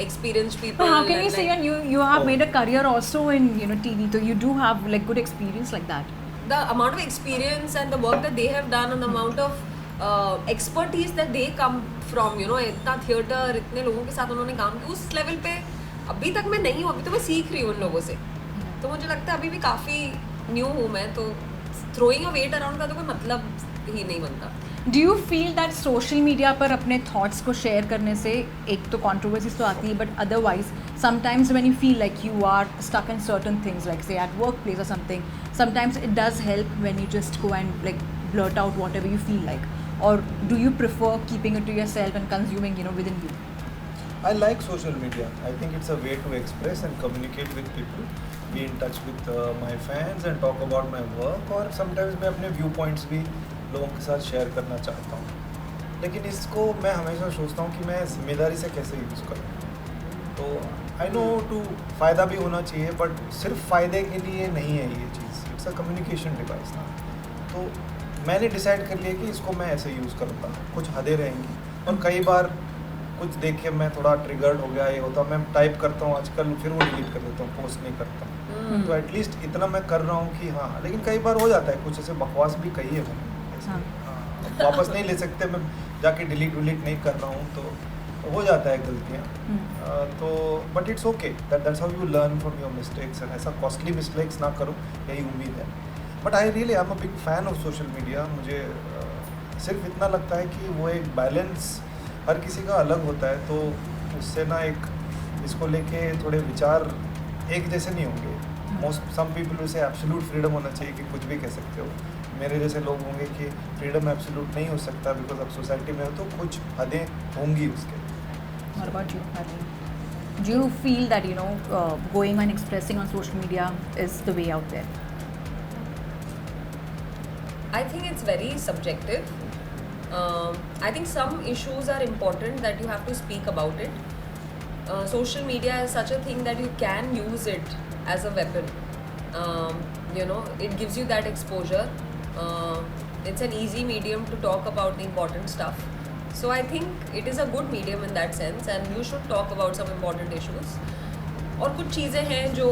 experienced people. But how can you and say like, you have Oh. made a career also in you know TV, so you do have like good experience like that? the amount of experience and the work that they have done and the amount of expertise that they come from, you know, इतना theatre, इतने लोगों के साथ उन्होंने काम किया, उस level पे अभी तक मैं नहीं हूँ, अभी तो मैं सीख रही हूँ उन लोगों से। तो मुझे लगता है अभी भी काफ़ी न्यू हूँ मैं, तो थ्रोइंग अ वेट अराउंड का तो कोई मतलब ही नहीं बनता। Do you feel that social media पर अपने thoughts को share करने से एक तो controversies तो आती है, but otherwise sometimes when you feel like you are stuck in certain things, like say at workplace or something, sometimes it does help when you just go and like blurt out whatever you feel like. or do you prefer keeping it to yourself and consuming, you know, within you? I like social media. I think it's a way to express and communicate with people, be in touch with my fans and talk about my work. और sometimes मैं अपने view points भी लोगों के साथ share करना चाहता हूँ, लेकिन इसको मैं हमेशा सोचता हूँ कि मैं जिम्मेदारी से कैसे यूज़ करूँ। तो आई नो टू फ़ायदा भी होना चाहिए, बट सिर्फ फ़ायदे के लिए नहीं है ये चीज़, इट्स अ कम्युनिकेशन डिवाइस ना। तो मैंने डिसाइड कर लिया कि इसको मैं ऐसे यूज़ करूँगा, कुछ हदें रहेंगी। और कई बार कुछ देख के मैं थोड़ा ट्रिगर्ड हो गया, ये होता मैं टाइप करता हूँ आजकल, फिर वो डिलीट कर देता हूँ, पोस्ट नहीं करता हूँ। तो एटलीस्ट इतना मैं कर रहा हूँ कि हाँ, लेकिन कई बार हो जाता है कुछ ऐसे बकवास भी कही है मैंने, हाँ। अब वापस नहीं ले सकते, मैं जाके डिलीट नहीं कर रहा हूँ, तो हो जाता है गलतियाँ। तो but it's okay, that's how you learn from your mistakes. And ऐसा कॉस्टली मिस्टेक्स ना करो, यही उम्मीद है। But I really I am a big fan of social media. मुझे सिर्फ इतना लगता है कि वो एक बैलेंस हर किसी का अलग होता है, तो उससे ना एक इसको लेके थोड़े विचार एक जैसे नहीं होंगे। Some people will say absolute freedom होना चाहिए कि कुछ भी कह सकते हो। मेरे जैसे लोग होंगे कि फ्रीडम एब्सोल्यूट नहीं हो सकता, बिकॉज अब सोसाइटी में हो तो कुछ हदें होंगी उसके। What about you, Harleen? Do you feel that, you know, going and expressing on social media is the way out there? I think it's very subjective. I think some issues are important that you have to speak about it. Social media is such a thing that you can use it as a weapon. You know, it gives you that exposure. It's an easy medium to talk about the important stuff. So I think it is a good medium in that sense, and you should talk about some important issues. और कुछ चीज़ें हैं जो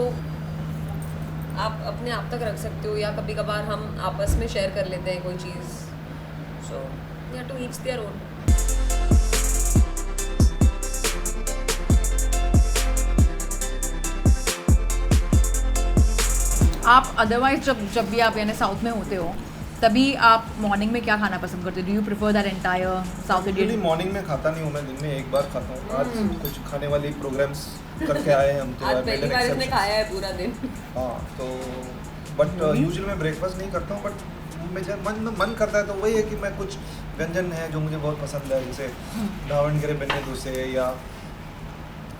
आप अपने आप तक रख सकते हो, या कभी कभार हम आपस में शेयर कर लेते हैं कोई चीज़। So yeah, to each their own. आप अदरवाइज जब भी आप यानी साउथ में होते हो, तभी आप मॉर्निंग में क्या खाना पसंद करते हो? Do you prefer that entire south Indian? Morning में खाता नहीं हूँ मैं, दिन में एक बार खाता हूँ। आज कुछ खाने वाली प्रोग्राम्स करके आए हैं हम, तो आज पहली बार इसने खाया है पूरा दिन। हाँ, तो बट यूजुअली मैं ब्रेकफास्ट नहीं करता हूँ, बट मुझे मन करता है तो वही है कि मैं कुछ व्यंजन है जो मुझे बहुत पसंद है, जैसे दावणगेरे बेन्ने डोसे या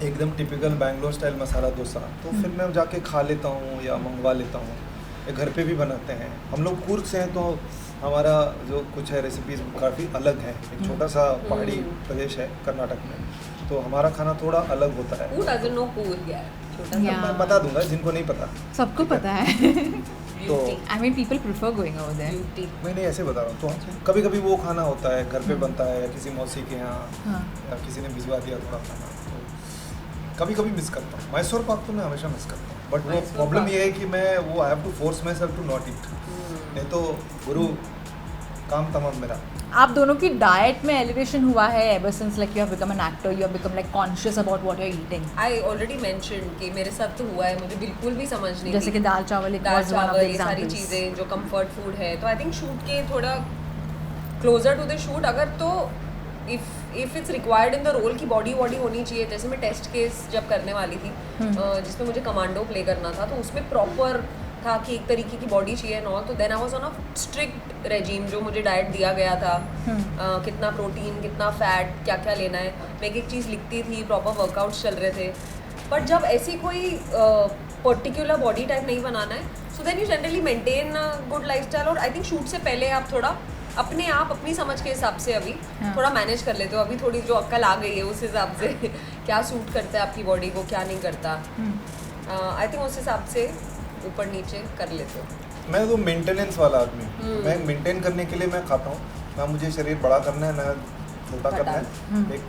एकदम टिपिकल बैंगलोर स्टाइल मसाला डोसा, तो फिर मैं जाके खा लेता हूँ या मंगवा लेता हूँ, या घर पे भी बनाते हैं। हम लोग कूर्ग से हैं, तो हमारा जो कुछ है रेसिपीज काफ़ी अलग है। एक छोटा सा पहाड़ी प्रदेश है कर्नाटक में, तो हमारा खाना थोड़ा अलग होता है। Who doesn't know कूर्ग है? छोटा सा। मैं बता दूंगा जिनको नहीं पता। सबको पता है। तो I mean people prefer going over there. Beauty. मैं नहीं ऐसे बता रहा हूँ, तो कभी कभी वो खाना होता है घर पे बनता है, या किसी मौसी के यहाँ, हाँ। या किसी ने भिजवा दिया थोड़ा खाना, तो कभी कभी मिस करता हूँ। मैसूर पाक तो मैं हमेशा मिस करता हूँ, बट वो मैसूर प्रॉब्लम पाक। ये है कि मैं वो I have to force myself to not eat, नहीं तो गुरु काम तमाम मेरा। आप दोनों की डाइट में एलिवेशन हुआ है ever since like you have become an actor, you have become like conscious about what you're eating. I already mentioned कि मेरे साथ तो हुआ है, मुझे बिल्कुल भी समझ नहीं जैसे कि थी। दाल चावल एक दाल was one of चावल the ये सारी examples. चीज़ें जो कंफर्ट फूड है, तो आई थिंक शूट के थोड़ा क्लोजर टू द शूट, अगर तो if it's required in the role की बॉडी होनी चाहिए। जैसे मैं टेस्ट केस जब करने वाली थी, जिसमें मुझे कमांडो प्ले करना था, तो उसमें प्रॉपर था कि एक तरीके की बॉडी चाहिए नॉल, तो then I was on a strict regime, जो मुझे डाइट दिया गया था। कितना प्रोटीन, कितना फैट, क्या क्या लेना है, मैं एक चीज़ लिखती थी, प्रॉपर वर्कआउट्स चल रहे थे। बट जब ऐसी कोई पर्टिकुलर बॉडी टाइप नहीं बनाना है, so then you generally maintain good lifestyle. और आई थिंक शूट से पहले आप थोड़ा अपने आप अपनी समझ के हिसाब से अभी थोड़ा मैनेज कर लेते हो। अभी थोड़ी जो अक्ल आ गई है उस हिसाब से क्या सूट करता है आपकी बॉडी को, क्या नहीं करता, आई थिंक उस हिसाब से ऊपर नीचे कर लेते हो। मैं तो मेंटेनेंस वाला आदमी हूँ। मैं मेंटेन करने के लिए मैं खाता हूँ, ना मुझे शरीर बड़ा करना है ना छोटा करना है। एक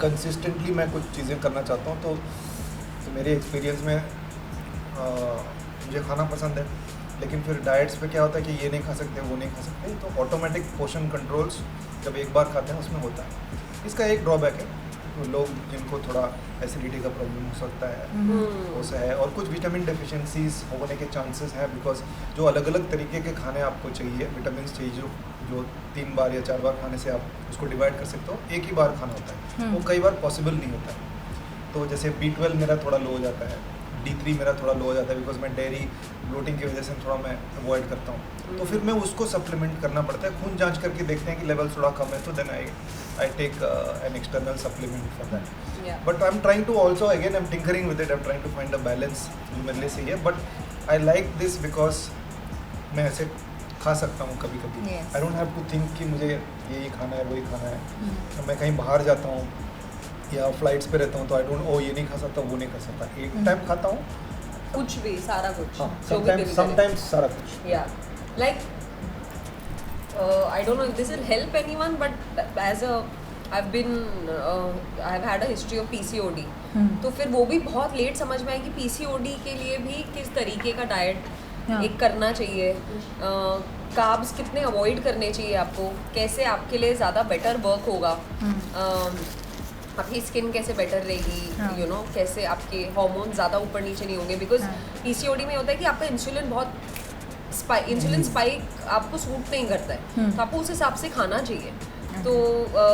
कंसिस्टेंटली मैं कुछ चीज़ें करना चाहता हूँ, तो मेरे एक्सपीरियंस में मुझे खाना पसंद है, लेकिन फिर डाइट्स पे क्या होता है कि ये नहीं खा सकते, वो नहीं खा सकते, तो ऑटोमेटिक पोर्शन कंट्रोल्स जब एक बार खाते हैं उसमें होता है। इसका एक ड्रॉबैक है, तो लोग जिनको थोड़ा एसिडिटी का प्रॉब्लम हो सकता है वो से है, और कुछ विटामिन डेफिशिएंसीज होने के चांसेस हैं, बिकॉज जो अलग अलग तरीके के खाने आपको चाहिए, विटामिन चाहिए जो 3 बार या 4 बार खाने से आप उसको डिवाइड कर सकते हो, एक ही बार खाना होता है, वो कई बार पॉसिबल नहीं होता है। तो जैसे B12 मेरा थोड़ा लो हो जाता है, D3 मेरा थोड़ा लो हो जाता है बिकॉज मैं डेयरी ब्लोटिंग की वजह से थोड़ा मैं अवॉइड करता हूँ, तो फिर मैं उसको सप्लीमेंट करना पड़ता है। खून जांच करके देखते हैं कि लेवल थोड़ा कम है, तो then I take an external supplement for that. But I am trying to also again I am tinkering with it, I am trying to find a balance जो मेरे लिए सही है। But I like this because मैं ऐसे खा सकता हूँ कभी कभी। I don't have to think कि मुझे ये खाना है वही खाना है। मैं कहीं बाहर जाता हूँ या फ्लाइट्स पे रहता हूँ तो आई डोंट ये नहीं खा सकता वो नहीं खा सकता, एक टाइम खाता हूँ कुछ भी, सारा कुछ। हाँ, sometimes सारा कुछ। Yeah, like I don't know if this will help anyone, but as a I've had a history of PCOD, तो फिर वो भी बहुत लेट समझ में आया कि PCOD के लिए भी किस तरीके का डाइट एक करना चाहिए, कार्ब्स कितने अवॉइड करने चाहिए आपको, कैसे आपके लिए ज़्यादा बेटर वर्क होगा, आपकी स्किन कैसे बेटर रहेगी, यू नो कैसे आपके हार्मोन ज़्यादा ऊपर नीचे नहीं होंगे। बिकॉज PCOD में होता है कि आपका इंसुलिन बहुत इंसुलिन स्पाइक आपको सूट नहीं करता है, तो आपको उस हिसाब से खाना चाहिए। तो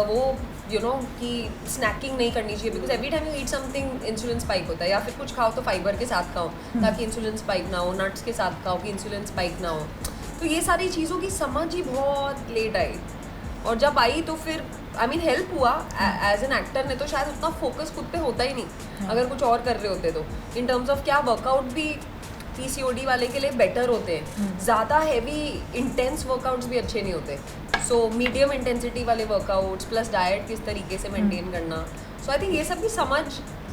वो यू नो कि स्नैकिंग नहीं करनी चाहिए, because every time you eat something insulin spike होता है। या फिर कुछ खाओ तो फाइबर के साथ खाओ ताकि इंसुलिन स्पाइक ना हो, नट्स के साथ खाओ कि इंसुलिन स्पाइक ना हो। तो ये सारी चीज़ों की समझ ही बहुत लेट आई, और जब आई तो फिर आई मीन हेल्प हुआ एज एन एक्टर ने, तो शायद उतना फोकस खुद पे होता ही नहीं अगर कुछ और कर रहे होते तो। इन टर्म्स ऑफ क्या वर्कआउट भी PCOD वाले के लिए बेटर होते हैं, ज़्यादा हैवी इंटेंस वर्कआउट्स भी अच्छे नहीं होते। सो मीडियम इंटेंसिटी वाले वर्कआउट्स प्लस डाइट किस तरीके से मेंटेन करना। सो आई थिंक ये सब की समझ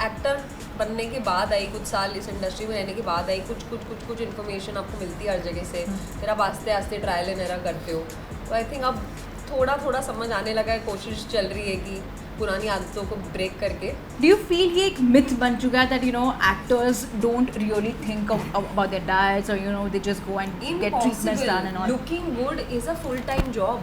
एक्टर बनने के बाद आई, कुछ साल इस इंडस्ट्री में रहने के बाद आई। कुछ इन्फॉर्मेशन आपको मिलती है हर जगह से, फिर आप आस्ते आस्ते ट्रायल एंड एरर करते हो। तो आई थिंक अब थोड़ा समझ आने लगा है, कोशिश चल रही है कि पुरानी आदतों को ब्रेक करके। Do you feel ये एक myth बन चुका है that you know actors don't really think about their diets, or you know they just go and get treatments done and all? Looking good is a full-time job,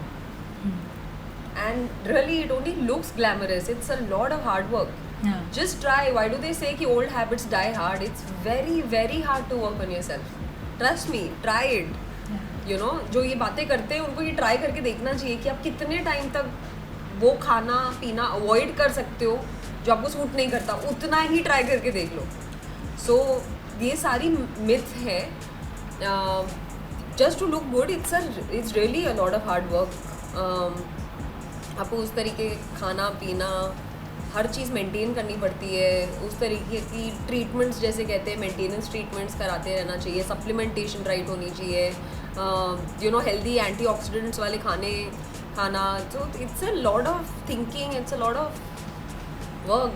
and really it only looks glamorous. It's a lot of hard work. Yeah. Just try. Why do they say कि old habits die hard? It's very very hard to work on yourself. Trust me, try it. You know, जो ये बातें करते हैं उनको ये try करके देखना चाहिए कि आप कितने टाइम तक वो खाना पीना अवॉइड कर सकते हो जो आपको सूट नहीं करता, उतना ही ट्राई करके देख लो। सो ये सारी मिथ है। Just to look good it's really a lot of hard work. आपको उस तरीके खाना पीना हर चीज़ मेंटेन करनी पड़ती है, उस तरीके की ट्रीटमेंट्स जैसे कहते हैं मेंटेनेंस ट्रीटमेंट्स कराते रहना चाहिए, सप्लीमेंटेशन राइट होनी चाहिए, यू नो हेल्दी एंटीऑक्सीडेंट्स वाले खाना। तो it's a lot of thinking, it's a lot of work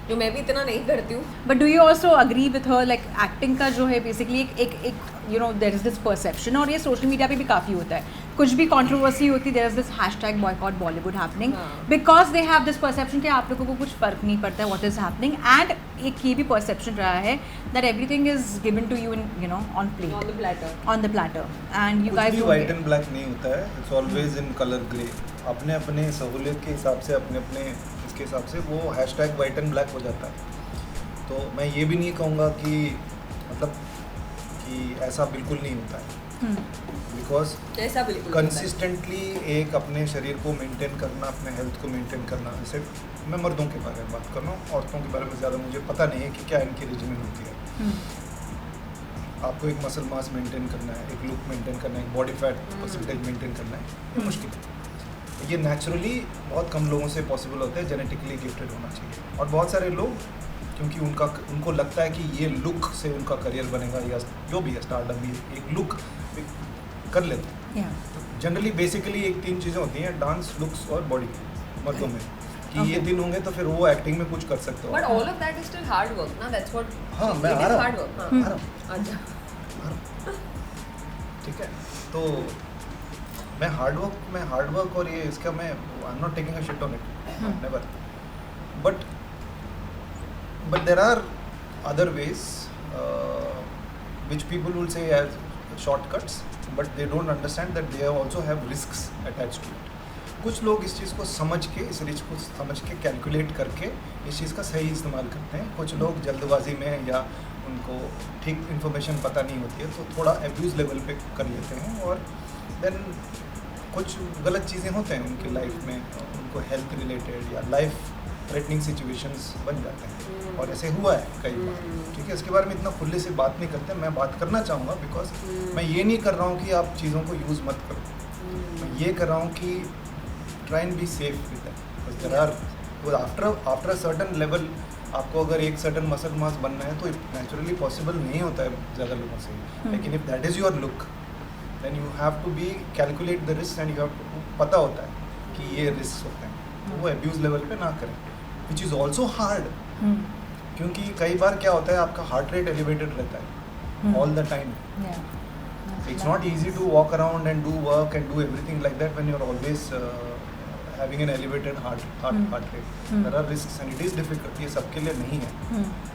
जो मैं भी इतना नहीं करती हूँ। But do you also agree with her like acting का जो है basically एक you know there is this perception, और ये social media पे भी काफ़ी होता है, कुछ भी controversy होती there is this hashtag boycott Bollywood happening because they have this perception कि आप लोगों को कुछ फ़र्क नहीं पड़ता है what is happening, and एक ये भी perception रहा है that everything is given to you in you know on plate, on the platter and you guys कुछ भी don't white get- and black नहीं होता है, it's always in color grey। अपने अपने सहूलियत के हिसाब से अपने अपने के हिसाब से वो हैशटैग वाइट एंड ब्लैक हो जाता है। तो मैं ये भी नहीं कहूँगा कि मतलब कि ऐसा बिल्कुल नहीं होता है, बिकॉज ऐसा बिल्कुल कंसिस्टेंटली एक अपने शरीर को मेंटेन करना, अपने हेल्थ को मेंटेन करना। जैसे मैं मर्दों के बारे में बात कर रहा हूँ, औरतों के बारे में ज़्यादा मुझे पता नहीं है कि क्या इनकी रिजिमेंट होती है। आपको एक मसल मास मेंटेन करना है, एक लुक मेंटेन करना है, एक बॉडी फैट परसेंटेज मेंटेन करना है, ये मुश्किल है। ये नेचुरली बहुत कम लोगों से पॉसिबल होता है, जेनेटिकली गिफ्टेड होना चाहिए। और बहुत सारे लोग क्योंकि उनको लगता है कि ये लुक से उनका करियर बनेगा या जो भी है स्टारडम भी एक लुक कर लेते हैं। जनरली बेसिकली एक 3 चीज़ें होती हैं, डांस, लुक्स और बॉडी मर्दों में, कि ये 3 होंगे तो फिर वो एक्टिंग में कुछ कर सकते हो। But all of that is still hard work ना, दैट्स व्हाट। हाँ, मैं आ रहा हार्ड वर्क। अच्छा, ठीक है, तो मैं हार्ड वर्क और ये इसका मैं I am not taking a shit on it, never, but there are other ways which people will say as shortcuts, but they don't understand that they also have risks attached to it. कुछ लोग इस चीज़ को समझ के, इस risk को समझ के, कैलकुलेट करके इस चीज़ का सही इस्तेमाल करते हैं। कुछ लोग जल्दबाजी में या उनको ठीक इन्फॉर्मेशन पता नहीं होती है तो थोड़ा एब्यूज़ लेवल पे कर लेते हैं, और देन कुछ गलत चीज़ें होते हैं उनकी लाइफ में, उनको हेल्थ रिलेटेड या लाइफ थ्रेटनिंग सिचुएशंस बन जाते हैं, और ऐसे हुआ है कई बार। ठीक है, इसके बारे में इतना खुले से बात नहीं करते, मैं बात करना चाहूँगा बिकॉज मैं ये नहीं कर रहा हूँ कि आप चीज़ों को यूज़ मत करो, मैं ये कर रहा हूँ कि try and be safe with that. There are after a certain level आपको अगर एक सर्टन मसल मास बनना है तो नेचुरली पॉसिबल नहीं होता है ज़्यादा लोगों से, लेकिन if that is your look then you have to be calculate the risk and you have to, पता होता है कि ये रिस्क होते हैं, तो वो एब्यूज़ लेवल पे ना करें, विच इज़ ऑल्सो हार्ड। क्योंकि कई बार क्या होता है आपका हार्ट रेट एलिवेटेड रहता है all the time. It's not easy to walk around and do work and do everything like that when you are always having an elevated heart rate. There are risks and it is difficult, ये सबके लिए नहीं है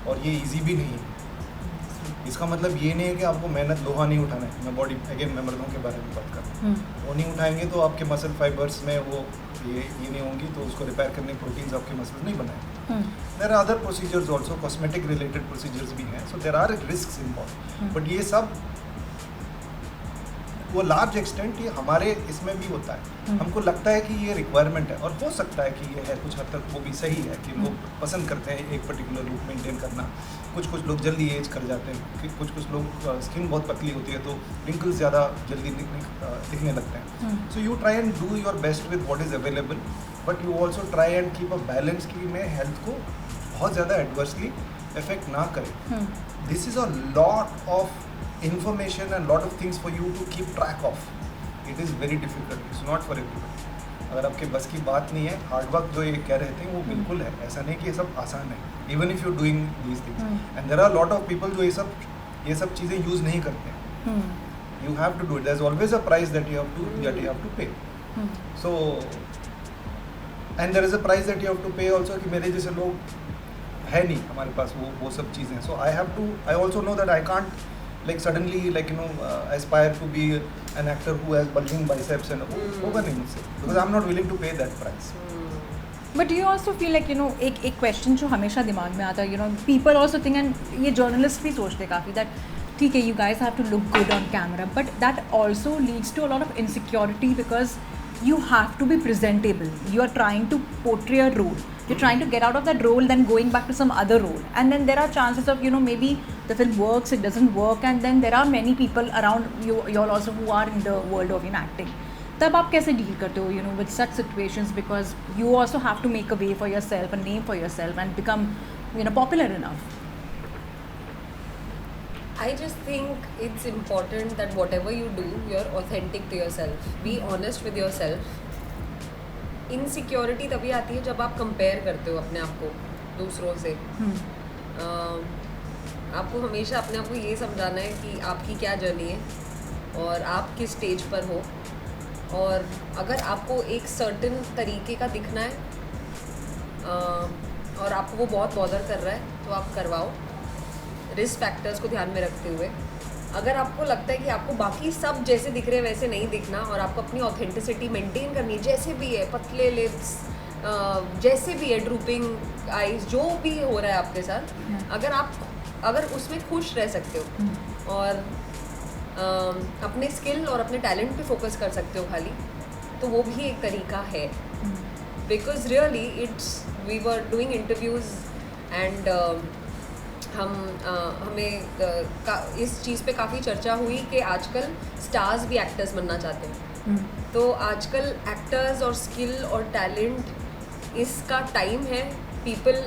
और ये easy भी नहीं है। इसका मतलब ये नहीं है कि आपको मेहनत लोहा नहीं उठाना है। मैं बॉडी अगेन मैं मर्दों के बारे में बात कर रहा हूँ, वो नहीं उठाएंगे तो आपके मसल फाइबर्स में वो ये नहीं होंगी, तो उसको रिपेयर करने प्रोटीन्स आपके मसल्स नहीं बनाएंगे। There are other procedures also, cosmetic related procedures भी हैं, so there are risk involve, but ये सब वो लार्ज एक्सटेंट ये हमारे इसमें भी होता है। हमको लगता है कि ये रिक्वायरमेंट है, और हो सकता है कि ये है कुछ हद तक, वो भी सही है कि लोग पसंद करते हैं एक पर्टिकुलर लुक मेंटेन करना। कुछ लोग जल्दी एज कर जाते हैं, कुछ लोग स्किन बहुत पतली होती है तो रिंकल्स ज़्यादा जल्दी दिखने लगते हैं। So you try and do your best with what is available, but you also try and keep a balance कि मैं हेल्थ को बहुत ज़्यादा एडवर्सली इफेक्ट ना करें। This is a lot of information and lot of things for you to keep track of. It is very difficult. It's not for everybody. अगर आपके बस की बात नहीं है, हार्ड वर्क जो ये कह रहे थे वो बिल्कुल है, ऐसा नहीं कि ये सब आसान है। Even if you're doing these things, and there are lot of people जो ये सब चीज़ें यूज़ नहीं करते हैं। You have to do it. There's always a price that you have to pay. So, and there is a price that you have to pay also कि मेरे जैसे लोग है नहीं हमारे पास वो सब चीज़ें। So I also know that I can't like suddenly aspire to be an actor who has bulging biceps and होगा नहीं मुझसे, because I'm not willing to pay that price. But you also feel like एक question जो हमेशा दिमाग में आता है, people also think, and ये जर्नलिस्ट भी सोचते काफ़ी that ठीक है, you guys have to look good on camera, but that also leads to a lot of insecurity because you have to be presentable. You are trying to portray a role. You're trying to get out of that role, then going back to some other role. And then there are chances of, maybe the film works, it doesn't work, and then there are many people around you all also who are in the world of acting. तब आप कैसे deal करते हो, with such situations, because you also have to make a way for yourself, a name for yourself, and become, popular enough. I just think it's important that whatever you do, you're authentic to yourself. Be honest with yourself. Insecurity तभी आती है जब आप compare करते हो अपने आप को दूसरों से। आपको हमेशा अपने आप को ये समझाना है कि आपकी क्या जर्नी है और आप किस स्टेज पर हो, और अगर आपको एक सर्टेन तरीके का दिखना है और आपको वो बहुत बॉदर कर रहा है तो आप करवाओ, रिस्क फैक्टर्स को ध्यान में रखते हुए। अगर आपको लगता है कि आपको बाकी सब जैसे दिख रहे हैं वैसे नहीं दिखना और आपको अपनी ऑथेंटिसिटी मेंटेन करनी है, जैसे भी है, पतले लिप्स, जैसे भी है, ड्रूपिंग आईज, जो भी हो रहा है आपके साथ, अगर उसमें खुश रह सकते हो और अपने स्किल और अपने टैलेंट पे फोकस कर सकते हो खाली, तो वो भी एक तरीका है। Because really we were doing interviews and हमें इस चीज़ पे काफ़ी चर्चा हुई कि आजकल स्टार्स भी एक्टर्स बनना चाहते हैं। तो आजकल एक्टर्स और स्किल और टैलेंट इसका टाइम है। People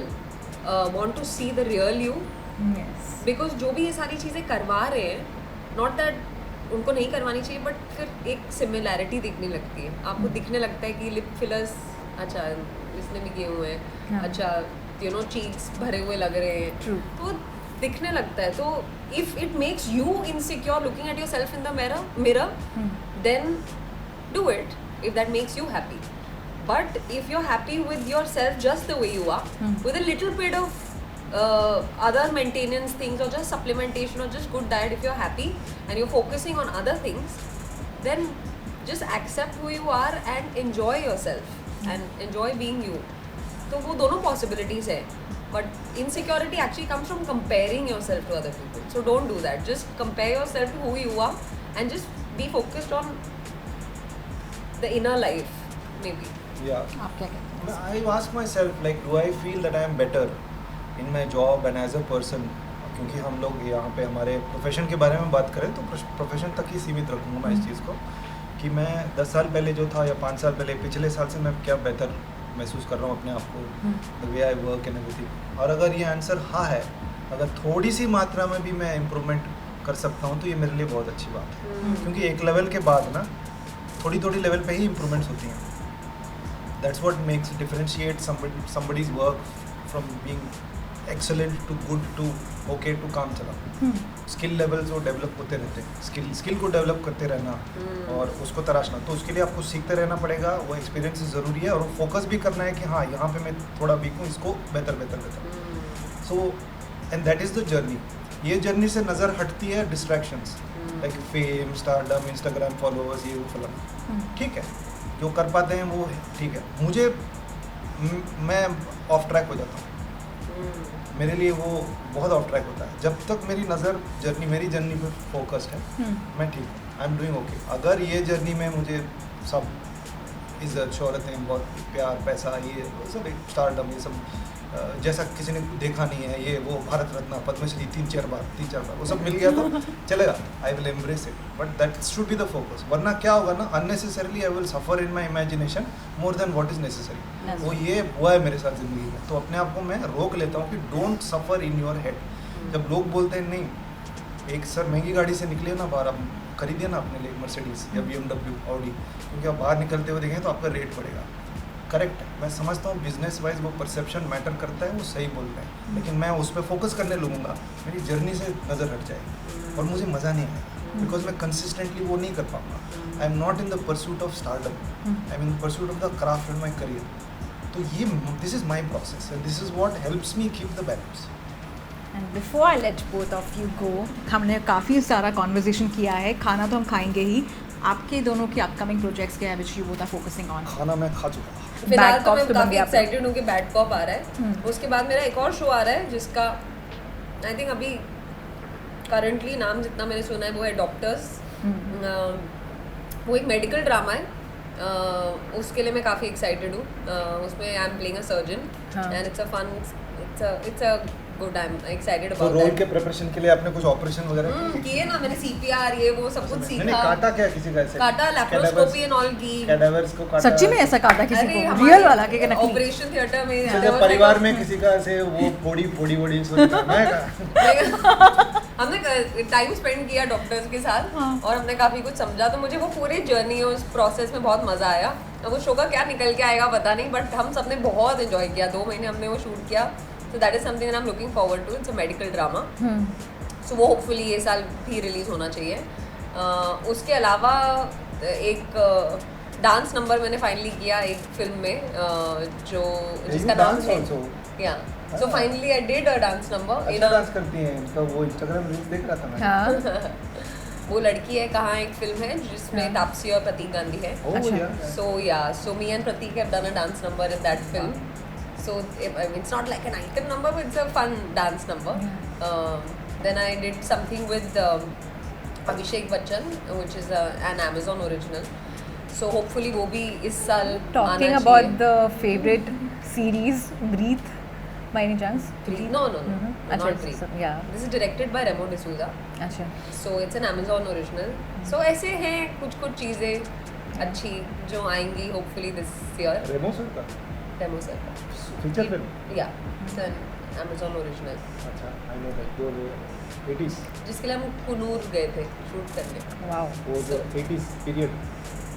want to see the real you, because जो भी ये सारी चीज़ें करवा रहे हैं, नॉट दैट उनको नहीं करवानी चाहिए, बट फिर एक सिमिलैरिटी दिखने लगती है। आपको दिखने लगता है कि लिप फिलर्स अच्छा इसने भी किए हुए हैं, अच्छा चीक्स भरे हुए लग रहे हैं, तो दिखने लगता है। तो if it makes you insecure looking at yourself in the mirror, then do it if that makes you happy. But if you are happy with yourself just the way you are, with a little bit of other maintenance things or just supplementation or just good diet, if you're happy and you're focusing on other things, then just accept who you are and enjoy yourself and enjoy being you. तो वो दोनों possibilities है, but insecurity actually comes from comparing yourself to other people. So don't do that. Just compare yourself to who you are and just be focused on the inner life maybe. Yeah. आप क्या कहते हैं? I ask myself like, do I feel that I am better in my job and as a person? क्योंकि हम लोग यहाँ पे हमारे प्रोफेशन के बारे में बात करें तो प्रोफेशन तक ही सीमित रखूँगा मैं इस चीज़ को, कि मैं 10 साल पहले जो था या 5 साल पहले पिछले साल से मैं क्या बेहतर महसूस कर रहा हूँ अपने आप को, the way I work and everything. और अगर ये आंसर हाँ है, अगर थोड़ी सी मात्रा में भी मैं इम्प्रूवमेंट कर सकता हूँ तो ये मेरे लिए बहुत अच्छी बात है. क्योंकि एक लेवल के बाद ना थोड़ी थोड़ी लेवल पे ही इम्प्रूवमेंट्स होती हैं. That's what makes differentiate somebody's work from being excellent to good to okay to काम चला. स्किल लेवल्स वो डेवलप होते रहते हैं. स्किल को डेवलप करते रहना और उसको तराशना, तो उसके लिए आपको सीखते रहना पड़ेगा. वो एक्सपीरियंस ज़रूरी है और वो फोकस भी करना है कि हाँ यहाँ पे मैं थोड़ा वीक हूँ, इसको बेहतर. So and that is the journey. ये जर्नी से नज़र हटती है distractions like fame, stardom, Instagram followers, ये वो फलाना. ठीक है, जो कर पाते हैं वो ठीक है. मैं ऑफ ट्रैक हो जाता हूँ. मेरे लिए वो बहुत ऑफ ट्रैक होता है. जब तक मेरी नज़र मेरी जर्नी पर फोकस्ड है, मैं ठीक हूँ. I am doing okay. अगर ये जर्नी में मुझे सब इज्जत, शोहरतें, बहुत प्यार, पैसा, ये सब स्टारडम, ये सब जैसा किसी ने देखा नहीं है, ये वो भारत रत्न, पद्मश्री 3-4 बार, वो सब मिल गया तो चलेगा. I will embrace it, but that should be the focus. वरना क्या होगा ना, unnecessarily I will suffer in my imagination more than what is necessary. वो ये हुआ है मेरे साथ ज़िंदगी में, तो अपने आप को मैं रोक लेता हूँ कि don't suffer in your head. जब लोग बोलते हैं नहीं, एक सर महंगी गाड़ी से निकले ना बाहर, आप खरीदिए ना अपने लिए मर्सिडीज़ या BMW, ऑडी, क्योंकि आप बाहर निकलते हुए देखें तो आपका रेट बढ़ेगा. करेक्ट है, मैं समझता हूँ बिजनेस वाइज वो परसेप्शन मैटर करता है, वो सही बोल रहे हैं, लेकिन मैं उस पर फोकस करने लगूंगा, मेरी जर्नी से नज़र हट जाएगी और मुझे मज़ा नहीं आएगा, बिकॉज मैं कंसिस्टेंटली वो नहीं कर पाऊंगा. आई am not in the pursuit of stardom, I am in pursuit of the craft and my career. तो ये this is my process and this is what helps me keep the balance. And before I let both of you go, हमने काफ़ी सारा conversation किया है, खाना तो हम खाएंगे ही. आपके दोनों के अपकमिंग प्रोजेक्ट्स क्या है which you both are focusing on? खाना मैं खा चुका. फिलहाल तो मैं तो काफ़ी बन गया आपका. एक्साइटेड हूँ कि बैड कॉप आ रहा है. उसके बाद मेरा एक और शो आ रहा है जिसका आई थिंक अभी करंटली नाम जितना मैंने सुना है वो है डॉक्टर्स. वो एक मेडिकल ड्रामा है. उसके लिए मैं काफ़ी एक्साइटेड हूँ. उसमें I am playing a surgeon and it's a fun, it's a good. I am excited तो अबाउट रोल दैट. के प्रिपरेशन के लिए आपने कुछ ऑपरेशन वगैरह किए ना, मैंने CPR ये वो सब कुछ नहीं सीखा. काटा क्या किसी का ऐसे? काटा, लैप्रोस्कोपी एंड ऑल की. कैडावर्स को काटा? सच्ची में ऐसा काटा किसी अरे को? रियल वाला के नकली? ऑपरेशन थिएटर में तो जब परिवार में किसी का ऐसे वो बॉडी सोच करना है हमने टाइम स्पेंड किया डॉक्टर्स के साथ और हमने काफ़ी कुछ समझा. तो मुझे वो पूरी जर्नी और उस प्रोसेस में बहुत मज़ा आया. अब वो शो का क्या निकल के आएगा पता नहीं, बट हम सब ने बहुत इन्जॉय किया. 2 महीने हमने वो शूट किया. So that is something that I'm looking forward to. It's a medical drama. So वो hopefully ये साल भी रिलीज होना चाहिए. उसके अलावा एक डांस नंबर मैंने फाइनली किया एक फिल्म में, जो जिसका नाम है या so finally I did a dance number. अच्छा डांस करती हैं, इसका वो इंस्टाग्राम रील देख रहा था मैं. हाँ. वो लड़की है कहाँ एक फिल्म है जिसमें तापसी और प्रतीक गांधी है. So me and Pratik have done a dance number in that film. So I mean, it's not like an item number, but it's a fun dance number. Then I did something with Abhishek Bachchan, which is an Amazon original. So hopefully वो भी इस साल Talking about the favorite series, Breathe, by any chance? No, अच्छा, not Breathe. yeah. This is directed by Remo D'Souza. अच्छा. So it's an Amazon original. So ऐसे हैं कुछ चीज़ें अच्छी जो आएंगी hopefully this year. Remo sir का Remo sir. Feature film. Yeah, it's an Amazon original. अच्छा, आई नो दैट. जो 80s, जिसके लिए हम कुनूर गए थे शूट करने. Wow. वो जो 80s period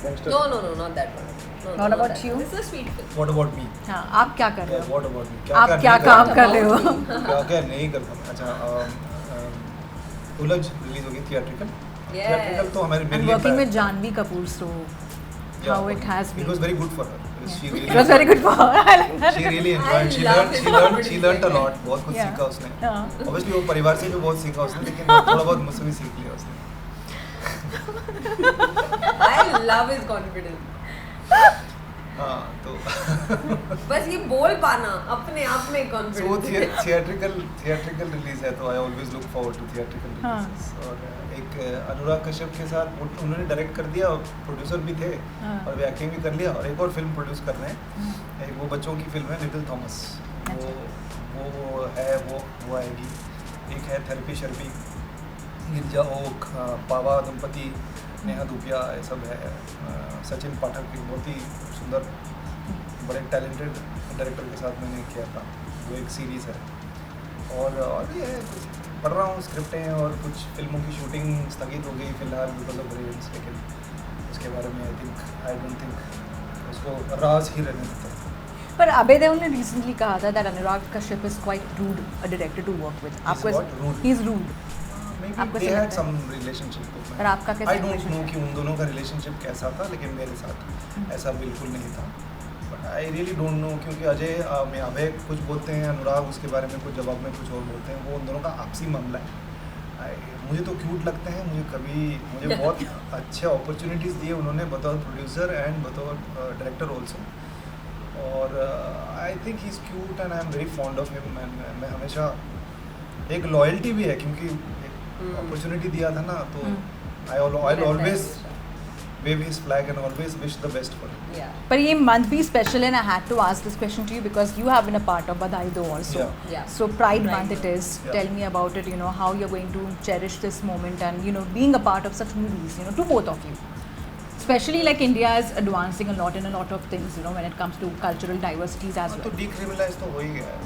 gangster. No, not that one. No, What not about that you? one. This is a sweet film. What about me? हाँ, आप क्या कर रहे हो? What about me? आप क्या काम कर रहे हो? क्या नहीं करता. अच्छा, उलझ रिलीज हो गई थिएट्रिकल. Yes. थिएट्रिकल तो हमारे I'm working with Janvi Kapoor, so how it has It been. was very good for her. She really It was very good for her. I like that. She really I enjoyed. love his She learned a lot. बहुत कुछ Yeah. सीखा उसने. हाँ. Obviously वो परिवार से भी बहुत सीखा उसने, लेकिन थोड़ा बहुत मुझसे भी सीख लिया उसने. I love his confidence. हाँ तो बस ये बोल पाना अपने आप में so वो कॉन्फिडेंस। थिएट्रिकल रिलीज है तो I always look forward to theatrical हाँ। रिलीजेस। और एक अनुराग कश्यप के साथ उन्होंने डायरेक्ट कर दिया और प्रोड्यूसर भी थे हाँ। और वे एक्टिंग भी कर लिया और एक और फिल्म प्रोड्यूस कर रहे हैं। एक वो बच्चों की फिल्म है लिटिल थॉमस, वो है वो आएगी। एक है थेरेपी शर्पी, गिरजा ओक, पावा दंपति, नेहा धूपिया, ये सब है। सचिन पाठक की बहुत ही सुंदर बड़े टैलेंटेड डायरेक्टर के साथ मैंने किया था, वो एक सीरीज़ है। और भी है, कुछ पढ़ रहा हूँ स्क्रिप्टें और कुछ फिल्मों की शूटिंग स्थगित हो गई फिलहाल बिकॉज ऑफ रेंस, लेकिन उसके बारे में आई डोंट थिंक उसको राज ही रहने देते हैं। पर अभय देओल ने रिसेंटली कहा था that Anurag Kashyap is quite rude a director to work with. आपको what? Rude? He is rude. Maybe आपको they ऐसा had लगता some relationship with पर आपका कैसा I don't know relationship? कि उन दोनों का रिलेशनशिप कैसा था, लेकिन मेरे साथ ऐसा बिल्कुल नहीं था। But I really don't know, क्योंकि अजय में अभय कुछ बोलते हैं, अनुराग उसके बारे में कुछ जवाब में कुछ और बोलते हैं, वो उन दोनों का आपसी मामला है। मुझे तो क्यूट लगते हैं, मुझे बहुत अच्छे अपॉर्चुनिटीज़ दिए उन्होंने बतौर प्रोड्यूसर एंड बतौर डायरेक्टर ऑल्सो। और I think he is cute and I am very fond of him. मैं हमेशा एक लॉयल्टी भी है, क्योंकि अपॉर्चुनिटी दिया था ना, तो I always wave his flag and always wish the best for him. Yeah. पर ये month भी special and I had to ask this question to you because you have been a part of Badai Do also. Yeah. Yeah. So Pride Pride Month it Month. is. Yeah. Tell me about it, how you're going to cherish this moment and, being a part of such movies, to both of you. Especially like India is advancing a lot in a lot of things, when it comes to cultural diversities as तो well. decriminalize तो हो ही गया है।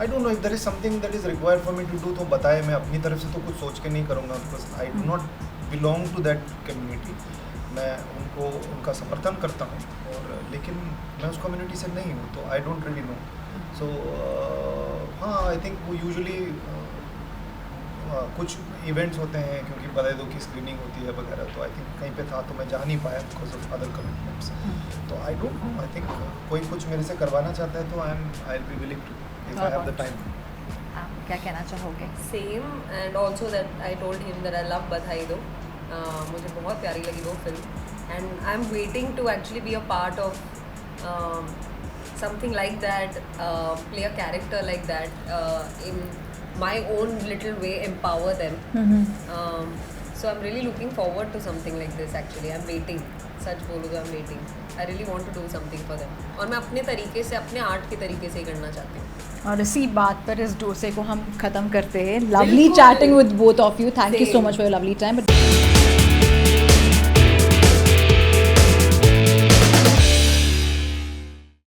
I don't know if there is something that is required for me to do, तो बताए, मैं अपनी तरफ से तो कुछ सोच के नहीं करूँगा because I do not belong to that community. मैं उनका समर्थन करता हूँ, और लेकिन मैं उस कम्युनिटी से नहीं हूँ, तो आई डोंट रियली नो। सो हाँ, आई थिंक वो यूजुअली कुछ इवेंट्स होते हैं, क्योंकि बधाई दो की स्क्रीनिंग होती है वगैरह, तो आई थिंक कहीं पे था तो मैं जा नहीं पाया बिकॉज ऑफ अदर कमिटमेंट्स। तो I don't know, I think कोई कुछ मेरे से करवाना चाहता है तो I will be willing to if I have the time. आप क्या कहना चाहोगे? Same, and also that I told him that I love बधाई दो। मुझे बहुत प्यारी लगी वो film and I am waiting to actually be a part of something like that, play a character like that in my own little way, empower them. So I am really looking forward to something like this. Actually I am waiting, सच बोलूँ तो I am waiting. I really want to do something for them, और मैं अपने तरीके से, अपने art के तरीके से ही करना चाहती हूँ। और इसी बात पर इस डोसे को हम ख़त्म करते हैं। Lovely chatting with both of you. Thank you so Same. Much for your lovely time.